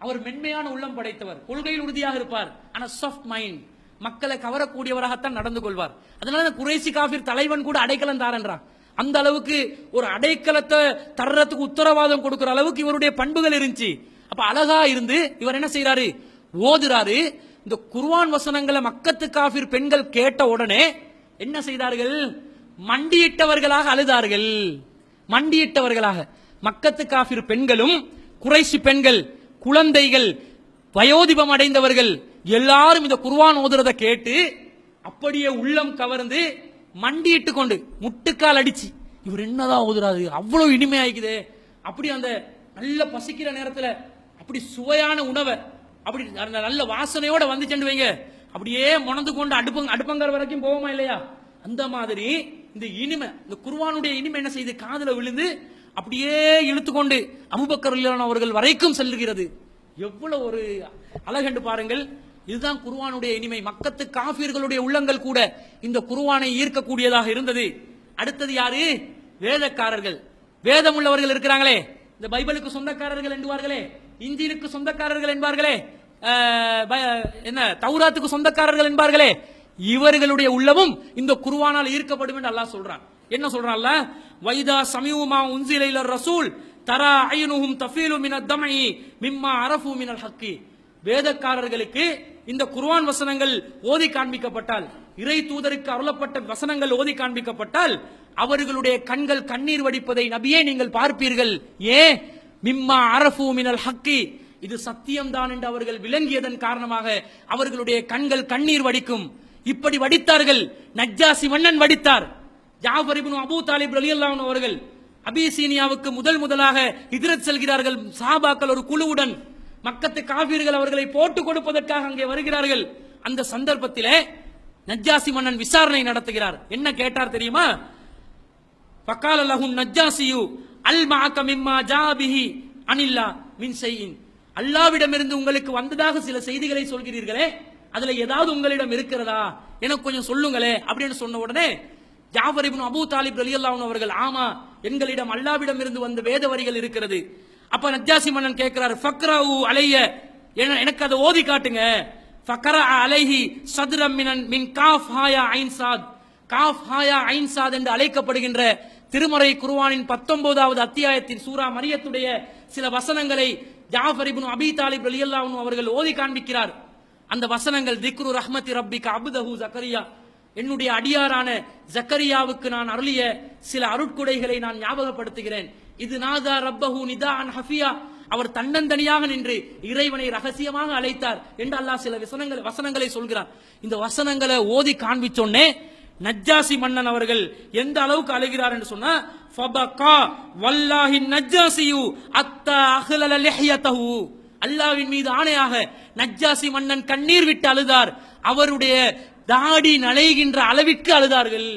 அவர் மென்மையான உள்ளம் படைத்தவர், கொள்கையில் உறுதியாக இருப்பார். ஆனா சாஃப்ட் மைண்ட், மக்களை கவரக்கூடியவராகத்தான் நடந்து கொள்வார். அதனால குறைசி காஃபிர் தலைவன் கூட அடைக்கலம் தாரன்றான். அந்த அளவுக்கு ஒரு அடைக்கலத்தை தர்றதுக்கு உத்தரவாதம் கொடுக்கிற அளவுக்கு இவருடைய பண்புகள் இருந்துச்சு. அப்ப அழகா இருந்து இவர் என்ன செய்யறாரு? ஓதுறாரு. இந்த குர்ஆன் வசனங்களை மக்கத்து காஃபிர் பெண்கள் கேட்ட உடனே என்ன செய்தார்கள்? மண்டியிட்டவர்களாக அழுதார்கள். மண்டியிட்டவர்களாக மக்கத்து காஃபிர் பெண்களும், குறைசி பெண்கள், குழந்தைகள், வயோதிபம் அடைந்தவர்கள் எல்லாரும் இந்த குர்ஆன் ஓதுறத கேட்டு அப்படியே உள்ளம் கவர்ந்து மண்டியிட்டு கொண்டு முட்டுக்கால் அடிச்சு, இவர் என்னதான் ஓதுறாரு, அவ்வளவு இனிமையாக்குது. அப்படி அந்த நல்ல பசிக்கிற நேரத்தில் அப்படி சுவையான உணவை அப்படி நல்ல வாசனையோட வந்துச்சு வைங்க, அப்படியே மணந்து கொண்டு அடுப்பங்கர வரைக்கும் போவோமா இல்லையா? அந்த மாதிரி இந்த இனிமை, இந்த குர்ஆனுடைய இனிமை என்ன செய்து காதுல விழுந்து அப்படியே இழுத்துக்கொண்டு அபூபக்கர் ரலியல்லாஹு அன்ஹு அவர்கள் வரைக்கும் செல்லுகிறது. எவ்வளவு ஒரு அழகண்டு பாருங்கள். இதுதான் குர்ஆனுடைய இனிமை. மக்கத்து காஃபிர்களுடைய உள்ளங்கள் கூட இந்த குர்ஆனை ஈர்க்கக்கூடியதாக இருந்தது. அடுத்தது யாரு? வேதக்காரர்கள், வேதம் உள்ளவர்கள் இருக்கிறாங்களே, இந்த பைபிளுக்கு சொந்தக்காரர்கள் என்பார்களே, இஞ்சிலுக்கு சொந்தக்காரர்கள் என்பார்களே, என்ன தௌராத்துக்கு சொந்தக்காரர்கள் என்பார்களே, இவர்களுடைய உள்ளமும் இந்த குர்ஆனால் ஈர்க்கப்படும் என்று அல்லாஹ் சொல்றான். என்ன சொல்றான் அல்லாஹ்? வைதா சமிஉமா உன்சில இலர் ரசூல் தரா ஐனுஹும் தஃபீலு மினத் தம்இ மிம்மா அரஃபு மினல் ஹக்கி. வேதக்காரர்களுக்கு இந்த குர்ஆன் வசனங்கள் ஓதி காண்பிக்கப்பட்டால், இறை தூதருக்கு அருளப்பட்ட வசனங்கள் ஓதி காண்பிக்கப்பட்டால் அவர்களுடைய கண்கள் கண்ணீர் வடிப்பதை நபியே நீங்கள் பார்ப்பீர்கள். ஏன்? மிம்மா அரஃபு மினல் ஹக்கி, இது சத்தியம்தான் என்று அவர்கள் விளங்கியதன் காரணமாக அவர்களுடைய கண்கள் கண்ணீர் வடிக்கும். இப்படி வடித்தார்கள். நஜ்ஜாசி மன்னன் வடித்தார். ஜாஃபர் இப்னு அபூ தாலிப் ரலியல்லாஹு அன்ஹு அவர்கள் அபிசீனியாவுக்கு முதலாக ஹிஜ்ரத் செல்கிறார்கள். சஹாபாக்கள் ஒரு குழுவுடன், மக்கத்து காஃபிர்கள் அவர்களை போட்டு கொடுப்பதற்காக அங்கே வருகிறார்கள். அந்த சந்தர்ப்பத்திலே நஜ்ஜாசி மன்னன் விசாரணை நடத்துகிறார். என்ன கேட்டார் தெரியுமா? ஃபகால லஹும் நஜ்ஜாசியு அல் மஅக மிம்மா ஜாபிஹி அனில்லா மின் ஷைஇன். அல்லாஹ்விடமிருந்து உங்களுக்கு வந்ததாக சில செய்திகளை சொல்கிறீர்களே, அதுல ஏதாவது உங்களிடம் இருக்கிறதா? எனக்கு கொஞ்சம் சொல்லுங்களே அப்படின்னு சொன்ன உடனே ஜாஃபர் இப்னு அபூ தாலிப் ரலியல்லாஹு அன்ஹு அவர்கள், ஆமா, எங்களிடம் அல்லாஹ்விடம் இருந்து வந்த வேத வரிகள் இருக்கிறது. அப்ப நஜ்ஜாசி மன்னன் கேட்கிறாரு, ஃபக்ரவு அலைய, எனக்கு அதை ஓதி காட்டுங்க. ஃபக்ரா அலைஹி சத்ரம் மின் காஃப் ஹாயா ஐன் சாத். காஃப் ஹாயா ஐன் சாத் என்று அழைக்கப்படுகின்ற திருமறை குர்ஆனின் 19வது அத்தியாயத்தின் சூரா மரியத்துடைய சில வசனங்களை ஜாஃபர் இப்னு அபீ தாலிப் ரலியல்லாஹு அன்ஹு அவர்கள் ஓதி காண்பிக்கிறார். அந்த வசனங்கள் திக்ரு ரஹ்மத்தி ரப்பிக அப்தஹு ஜக்கரியா, என்னுடைய அடியாரான ஜக்கரியாவுக்கு நான் அருளிய சில அருட்கொடைகளை நான் ஞாபகப்படுத்துகிறேன். இது நாதா ரப்பஹு நிதான் ஹஃபியா, அவர் தன்னந்தனியாக நின்று இறைவனை ரகசியமாக அழைத்தார் என்று அல்லாஹ் சில வசனங்களை சொல்கிறார். இந்த வசனங்களை ஓதி காண்பிச்சோன்னே நஜ்ஜாசி மன்னன் அவர்கள் எந்த அளவுக்கு அழுகிறார் என்று சொன்னா, ஃபபகா வல்லாஹி நஜ்ஜாசியு அத்தா அஹ்லல லிஹ்யதஹு, அல்லாஹ்வின் மீது ஆணையாக நஜ்ஜாசி மன்னன் கண்ணீர் விட்டு அழுதார். அவருடைய தாடி நலைகின்ற அளவிற்கு அழுதார்கள்.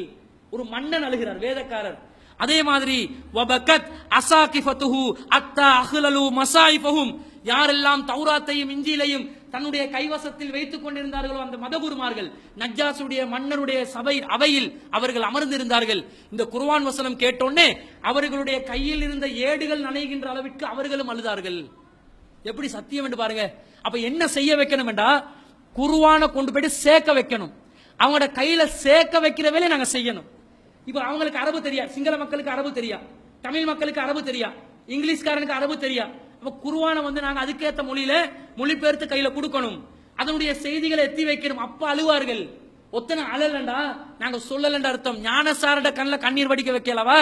ஒரு மன்னன் அழுகிறார், வேதக்காரர். அதே மாதிரி வபகத் அசாகிஃபதுஹு அத்தா அஹ்லலு மசாயிஃபஹும், யாரெல்லாம் தௌராத்தையும் இஞ்சிலையும் தன்னுடைய கைவசத்தில் வைத்துக் கொண்டிருந்தார்களோ அந்த மதகுருமார்கள் நஜ்ஜாசுடைய மன்னருடைய அவையில் அவர்கள் அமர்ந்திருந்தார்கள். இந்த குர்ஆன் வசனம் கேட்டோன்னே அவர்களுடைய கையில் இருந்த ஏடுகள் நனைகின்ற அளவிற்கு அவர்களும் அழுதார்கள். எப்படி சத்தியம் என்று பாருங்க. அப்ப என்ன செய்ய வைக்கணும் என்றா, குர்ஆனை கொண்டு போயிட்டு சேர்க்க வைக்கணும். அவங்களோட கையில சேர்க்க வைக்கிற வேலையை நாங்க செய்யணும். இப்ப அவங்களுக்கு அரபு தெரியா, சிங்கள மக்களுக்கு அரபு தெரியா, தமிழ் மக்களுக்கு அரபு தெரியா, இங்கிலீஷ்காரனுக்கு அரபு தெரியா. அப்ப குர்ஆனை நாங்க அதுக்கேற்ற மொழியில மொழிபெயர்த்து கையில கொடுக்கணும், அதனுடைய செய்திகளை எத்தி வைக்கணும். அப்ப அழுவார்கள். ஒத்தனை அழலண்டா நாங்க சொல்லலன்ற அர்த்தம். ஞானசாரட கண்ணில் கண்ணீர் வடிக்க வைக்கலவா?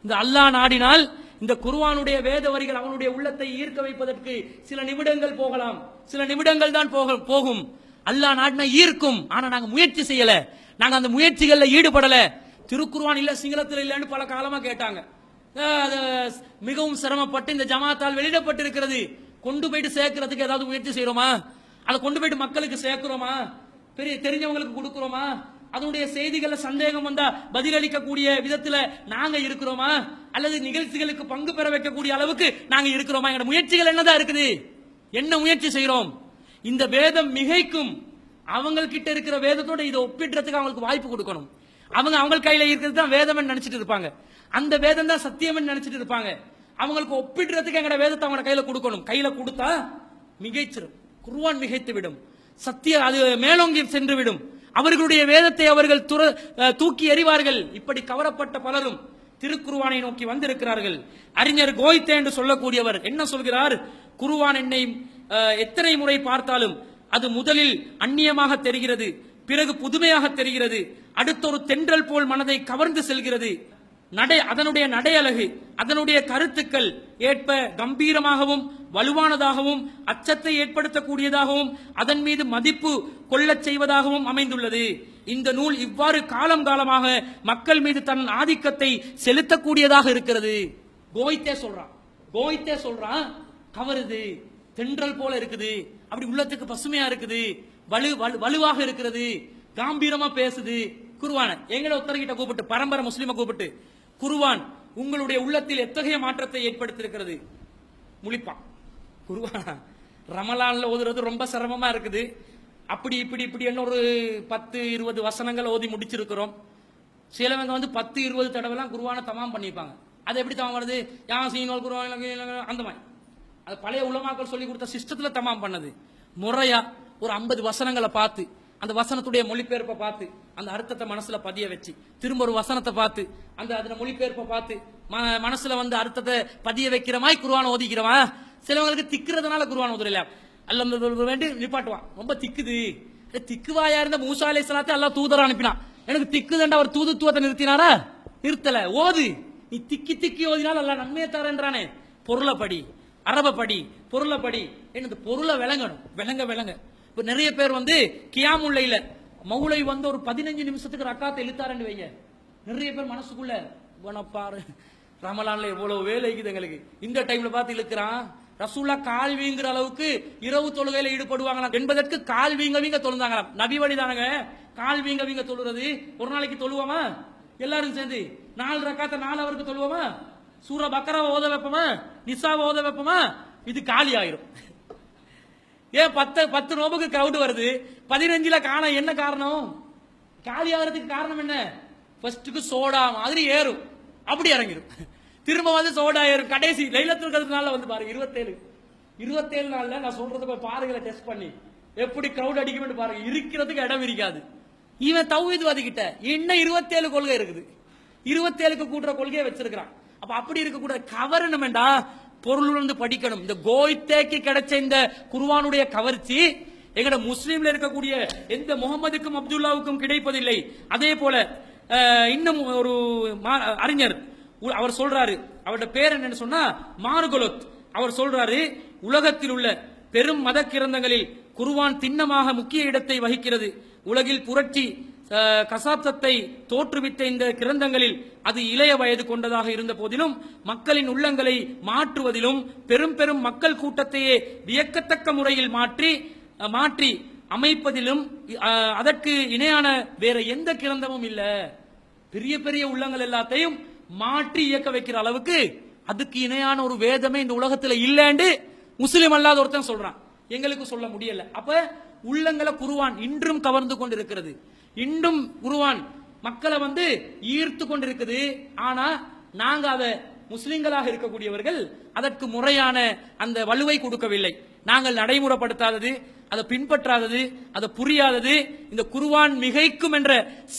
இந்த அல்லாஹ் நாடினால் இந்த குர்ஆனுடைய வேத வரிகள் அவனுடைய உள்ளத்தை ஈர்க்க வைப்பதற்கு சில நிமிடங்கள் போகலாம், சில நிமிடங்கள் தான் போகும். அல்லாஹ் நாடினா ஈர்க்கும். ஆனா நாங்க முயற்சி செய்யல, நாங்க அந்த முயற்சிகள்ல ஈடுபடல. திருக்குர்ஆன் இல்ல, சிங்களத்தில் இல்லன்னு பல காலமா கேட்டாங்க. மிகவும் சிரமப்பட்டு இந்த ஜமாத்தால் வெளியிடப்பட்டிருக்கிறது. கொண்டு போயிட்டு சேர்க்கிறதுக்கு ஏதாவது முயற்சி செய்யறோமா? அதை கொண்டு போயிட்டு மக்களுக்கு சேர்க்கிறோமா? பெரிய தெரிஞ்சவங்களுக்கு கொடுக்கிறோமா? அதனுடைய செய்திகளை சந்தேகம் வந்தா பதிலளிக்கக்கூடிய விதத்துல நாங்க இருக்கிறோமா? அல்லது நிகழ்ச்சிகளுக்கு பங்கு பெற வைக்கக்கூடிய அளவுக்கு நாங்க இருக்கிறோமா? எங்க முயற்சிகள் என்னதான் இருக்குது? என்ன முயற்சி செய்யறோம்? இந்த வேதம் மிகைக்கும். அவங்க கிட்ட இருக்கிற வேதத்தோட இதை ஒப்பிடுறதுக்கு அவங்களுக்கு வாய்ப்பு கொடுக்கணும். அவங்க கையில இருக்கிறது தான் வேதம் நினைச்சிட்டு இருப்பாங்க, அந்த வேதம் தான் சத்தியம் நினைச்சிட்டு இருப்பாங்க. அவங்களுக்கு ஒப்பிடுறதுக்கு எங்கட வேதத்தை அவங்க கையில கொடுக்கணும். கையில கொடுத்தா மிகைச்சிடும், குர்ஆன் மிகைத்து விடும், சத்திய அது மேலோங்கி சென்று விடும். அவர்களுடைய வேதத்தை அவர்கள் தூக்கி எறிவார்கள். இப்படி கவரப்பட்ட பலரும் திருக்குர்ஆனை நோக்கி வந்திருக்கிறார்கள். அறிஞர் கோய்தே என்று சொல்லக்கூடியவர் என்ன சொல்கிறார்? குர்ஆன் என்னை எத்தனை முறை பார்த்தாலும் அது முதலில் அந்நியமாக தெரிகிறது, பிறகு புதுமையாக தெரிகிறது, அடுத்த ஒரு தென்றல் போல் மனதை கவர்ந்து செல்கிறது. அதனுடைய நடையழகு, அதனுடைய கருத்துக்கள் ஏற்ப கம்பீரமாகவும் வலுவானதாகவும் அச்சத்தை ஏற்படுத்தக்கூடியதாகவும் அதன் மீது மதிப்பு கொள்ளச் செய்வதாகவும் அமைந்துள்ளது. இந்த நூல் இவ்வாறு காலம் காலமாக மக்கள் மீது தன் ஆதிக்கத்தை செலுத்தக்கூடியதாக இருக்கிறது. கோய்தே சொல்றான் கவருது, தென்றல் போல இருக்குது, அப்படி உள்ளத்துக்கு பசுமையா இருக்குது, வலுவாக இருக்கிறது, காம்பீரமா பேசுது. குர்ஆன் எங்களை ஒருத்தர்கிட்ட கூப்பிட்டு, பரம்பரை முஸ்லிமை கூப்பிட்டு, குர்ஆன் உங்களுடைய உள்ளத்தில் எத்தகைய மாற்றத்தை ஏற்படுத்தியிருக்கிறது? முழிப்பான். குர்ஆன் ரமலான்ல ஓதுறது ரொம்ப சிரமமா இருக்குது. அப்படி இப்படி என்ன ஒரு 10-20 வசனங்கள் ஓதி முடிச்சிருக்கிறோம். சிலவங்க 10-20 தடவைலாம் குர்ஆனை தமாம் பண்ணிப்பாங்க. அது எப்படி தமாம் வருது? யாசீன் குர்ஆன் அந்த மாதிரி. அது பழைய உலமாக்கள் சொல்லி கொடுத்த சிஸ்டத்துல தமாம் பண்ணது. முறையா ஒரு 50 வசனங்களை பார்த்து, அந்த வசனத்துடைய மொழிபெயர்ப்பை பார்த்து, அந்த அர்த்தத்தை மனசுல பதிய வச்சு, திரும்ப ஒரு வசனத்தை பார்த்து, அந்த மொழிபெயர்ப்பை பார்த்து மனசுல அர்த்தத்தை பதிய வைக்கிற மாதிரி குர்ஆனை ஓதிக்கிறவா. சிலவங்களுக்கு திக்கிறதுனால குர்ஆன் ஓதுறல, அல்ல வேண்டி நிப்பாட்டுவான். ரொம்ப திக்குது, திக்குவாயா இருந்த மூசா அலைஹிஸ்ஸலாத்தை அல்லாஹ் தூதரா அனுப்பினான். எனக்கு திக்குதண்டா அவர் தூதுத்துவத்தை நிறுத்தினாரா? நிறுத்தல. ஓது, நீ திக்கி ஓதினால் அல்லாஹ் நன்மையை தரேன்றானே. பொருளை படி, அரபை படி, பொருளை படி, என்ன பொருளை விளங்கணும், விளங்க. இப்ப நிறைய பேர் கியாமுல் லைல மௌலை ஒரு 15 நிமிஷத்துக்கு ரக்காத்தை இழுத்தாருன்னு வைங்க. நிறைய பேர் மனசுக்குள்ள பாரு, ரமலான்ல எவ்வளவு வேலை இருக்குது எங்களுக்கு, இந்த டைம்ல பார்த்து இழுக்கிறான். ரசூல்லா கால் வீங்குற அளவுக்கு இரவு தொழுகையில ஈடுபடுவாங்களாம் என்பதற்கு கால் வீங்க தொழுந்தாங்களாம். நபி வழிதானங்க கால் வீங்க தொழுறது. ஒரு நாளைக்கு தொழுவோமா எல்லாரும் சேர்ந்து? 4 ரக்காத்தை 4 அவருக்கு தொழுவோமா? சூரா பக்கராவை ஓத வைப்போமா? நிசாவை ஓத வைப்போமா? இது காலி ஆயிரும். ஏன் 10 நோம்புக்கு கிரௌட் வருது, 15ல காண என்ன காரணம்? காலி ஆகிறதுக்கு காரணம் என்ன? ஃபர்ஸ்ட்டுக்கு சோடா மாதிரி ஏறும், அப்படி இறங்கிடும். திரும்ப வந்து சோடாயிரும். கடைசி லைலத்துல் கத்ர் நாள்ல வந்து பாருங்க 27 நாள்ல நான் சொல்றது போய் பாருங்களேன், டெஸ்ட் பண்ணி எப்படி கிரௌட் அடிக்கும் பாருங்க. இருக்கிறதுக்கு இடம் இருக்காது. இவன் தௌஹீத்வாதி கிட்ட என்ன 27 கொள்கை இருக்குது, 27க்கு கூட்டுற கொள்கையை வச்சிருக்கான். அப்ப அப்படி இருக்க கூட கவரணும்டா, பொருள் வந்து படிக்கணும். இந்த கோய்தேக்கு கிடைச்ச இந்த குர்ஆனுடைய கவர்ச்சி எங்கட முஸ்லீம்ல இருக்கக்கூடிய எந்த முகமதுக்கும் அப்துல்லாவுக்கும் கிடைப்பதில்லை. அதே போல இன்னும் ஒரு அறிஞர் அவர் சொல்றாரு, அவருடைய பேர் என்னன்னு சொன்னா மார்கொலோத். அவர் சொல்றாரு, உலகத்தில் உள்ள பெரும் மத கிரந்தங்களில் குர்ஆன் திண்ணமாக முக்கிய இடத்தை வகிக்கிறது. உலகில் புரட்சி கசாப்தத்தை தோற்றுவித்த இந்த கிரந்தங்களில் அது இளைய வயது கொண்டதாக இருந்த போதிலும் மக்களின் உள்ளங்களை மாற்றுவதிலும் பெரும் பெரும் மக்கள் கூட்டத்தையே வியக்கத்தக்க முறையில் மாற்றி அமைப்பதிலும் அதற்கு இணையான வேற எந்த கிரந்தமும் இல்ல. பெரிய பெரிய உள்ளங்கள் எல்லாத்தையும் மாற்றி இயக்க வைக்கிற அளவுக்கு அதுக்கு இணையான ஒரு வேதமே இந்த உலகத்துல இல்லன்னு முஸ்லிம் அல்லாத ஒருத்தன் சொல்றான். எங்களுக்கு சொல்ல முடியல. அப்ப உள்ளங்களை குர்ஆன் இன்றும் கவர்ந்து கொண்டிருக்கிறது. இன்றும் குர்ஆன் மக்களை வந்து ஈர்த்து கொண்டிருக்குது. ஆனா நாங்க அதை முஸ்லிம்களாக இருக்கக்கூடியவர்கள் அதற்கு முறையான அந்த வலுவை கொடுக்கவில்லை. நாங்கள் நடைமுறைப்படுத்தாதது, அதை பின்பற்றாதது, அதை புரியாதது, இந்த குர்ஆன் மிகைக்கும் என்ற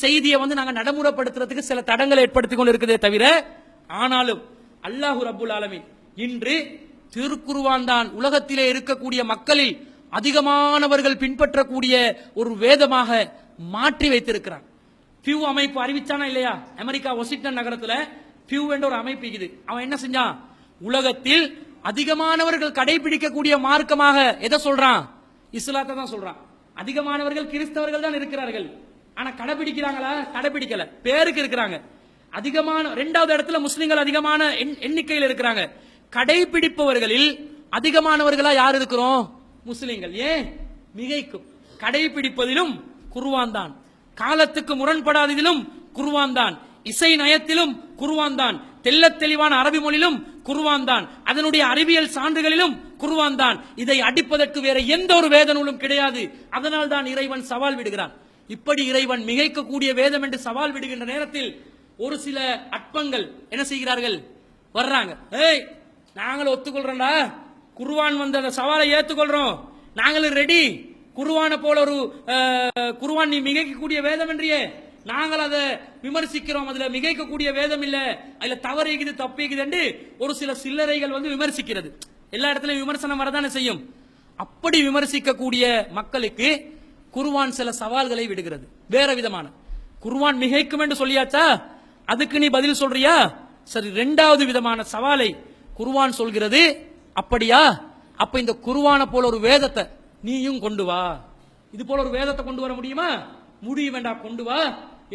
செய்தியை வந்து நாங்கள் நடைமுறைப்படுத்துறதுக்கு சில தடங்களை ஏற்படுத்திக் கொண்டிருக்கிறதே தவிர, ஆனாலும் அல்லாஹு ரப்புல் ஆலமீன் இன்று திருக்குர்ஆன் தான் உலகத்திலே இருக்கக்கூடிய மக்களில் அதிகமானவர்கள் பின்பற்றக்கூடிய ஒரு வேதமாக மாற்றி வைத்திருக்கிறான். பியூ அமைப்பு அறிவிச்சானா இல்லையா? அமெரிக்கா வாஷிங்டன் நகரத்துல பியூ என்ற ஒரு அமைப்பு இருக்குது. அவன் என்ன செஞ்சான்? உலகத்தில் அதிகமானவர்கள் கடைபிடிக்கக்கூடிய மார்க்கமாக எதை சொல்றான்? இஸ்லாத்தை தான் சொல்றான். அதிகமானவர்கள் கிறிஸ்தவர்கள் தான் இருக்கிறார்கள். ஆனா கடைபிடிக்கிறாங்களா? கடைபிடிக்கல, பேருக்கு இருக்கிறாங்க. அதிகமான 2வது இடத்துல முஸ்லிம்கள் அதிகமான எண்ணிக்கையில் இருக்கிறாங்க. கடைபிடிப்பவர்களில் அதிகமானவர்களா யார் இருக்கிறோம்? முஸ்லிம்கள். ஏன்? மிகைக்கும் கடைபிடிப்பதிலும் குர்ஆன் தான், காலத்துக்கு முரண்படாததிலும் குர்ஆன் தான், இசை நயத்திலும் குர்ஆன் தான், தெள்ளத் தெளிவான அரபி மொழியிலும் குர்ஆன் தான், அதனுடைய அறிவியல் சான்றுகளிலும் குர்ஆன் தான். இதை அடிப்பதற்கு வேற எந்த ஒரு வேத நூலும் கிடையாது. அதனால் தான் இறைவன் சவால் விடுகிறான். இப்படி இறைவன் மிகைக்கக்கூடிய வேதம் என்று சவால் விடுகின்ற நேரத்தில் ஒரு சில அற்பங்கள் என்ன செய்கிறார்கள்? வர்றாங்க. ஏய், நாங்கள் ஒத்துக்கொள்றோம்டா, குர்ஆன் வந்த அந்த சவாலை ஏத்துக்கொள்றோம், நாங்களும் ரெடி. குர்ஆனை போல ஒரு குர்ஆன் நீ மிகைக்கக்கூடிய வேதம் என்றியே, நாங்கள் அதை விமர்சிக்கிறோம், அதுல மிகைக்கக்கூடிய வேதம் இல்ல, அதுல தவறு இருக்குது, தப்பு இருக்குது என்று ஒரு சில சில்லறைகள் வந்து விமர்சிக்கிறது. எல்லா இடத்துலயும் விமர்சனம் வரதானே செய்யும். அப்படி விமர்சிக்கக்கூடிய மக்களுக்கு குர்ஆன் சில சவால்களை விடுகிறது. வேற விதமான குர்ஆன் மிகைக்கும் என்று சொல்லியாச்சா, அதுக்கு நீ பதில் சொல்றியா? சரி, 2வது விதமான சவாலை குர்ஆன் சொல்கிறது. அப்படியா? அப்ப இந்த குர்ஆனை போல ஒரு வேதத்தை நீயும் கொண்டு வா. இது போல ஒரு வேதத்தை கொண்டு வர முடியுமா? முடியும் வேண்டாம், கொண்டு வா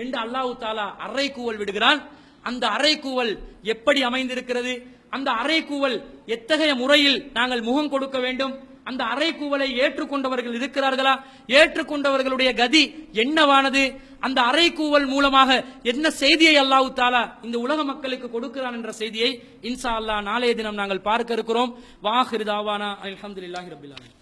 என்று அல்லாஹ் தஆலா அறைகூவல் விடுகிறான். அந்த அறைகூவல் எப்படி அமைந்திருக்கிறது? அந்த அறைகூவல் எத்தகைய முறையில் நாங்கள் முகம் கொடுக்க வேண்டும்? அந்த அறைகூவலை ஏற்றுக்கொண்டவர்கள் இருக்கிறார்களா? ஏற்றுக்கொண்டவர்களுடைய கதி என்னவானது? அந்த அறைகூவல் மூலமாக என்ன செய்தியை அல்லாஹ் தஆலா இந்த உலக மக்களுக்கு கொடுக்கிறான் என்ற செய்தியை இன்ஷா அல்லாஹ் நாளைய தினம் நாங்கள் பார்க்க இருக்கிறோம். வாஹிர் தாவானா அல்ஹம்துலில்லாஹி ரப்பில் ஆலமீன்.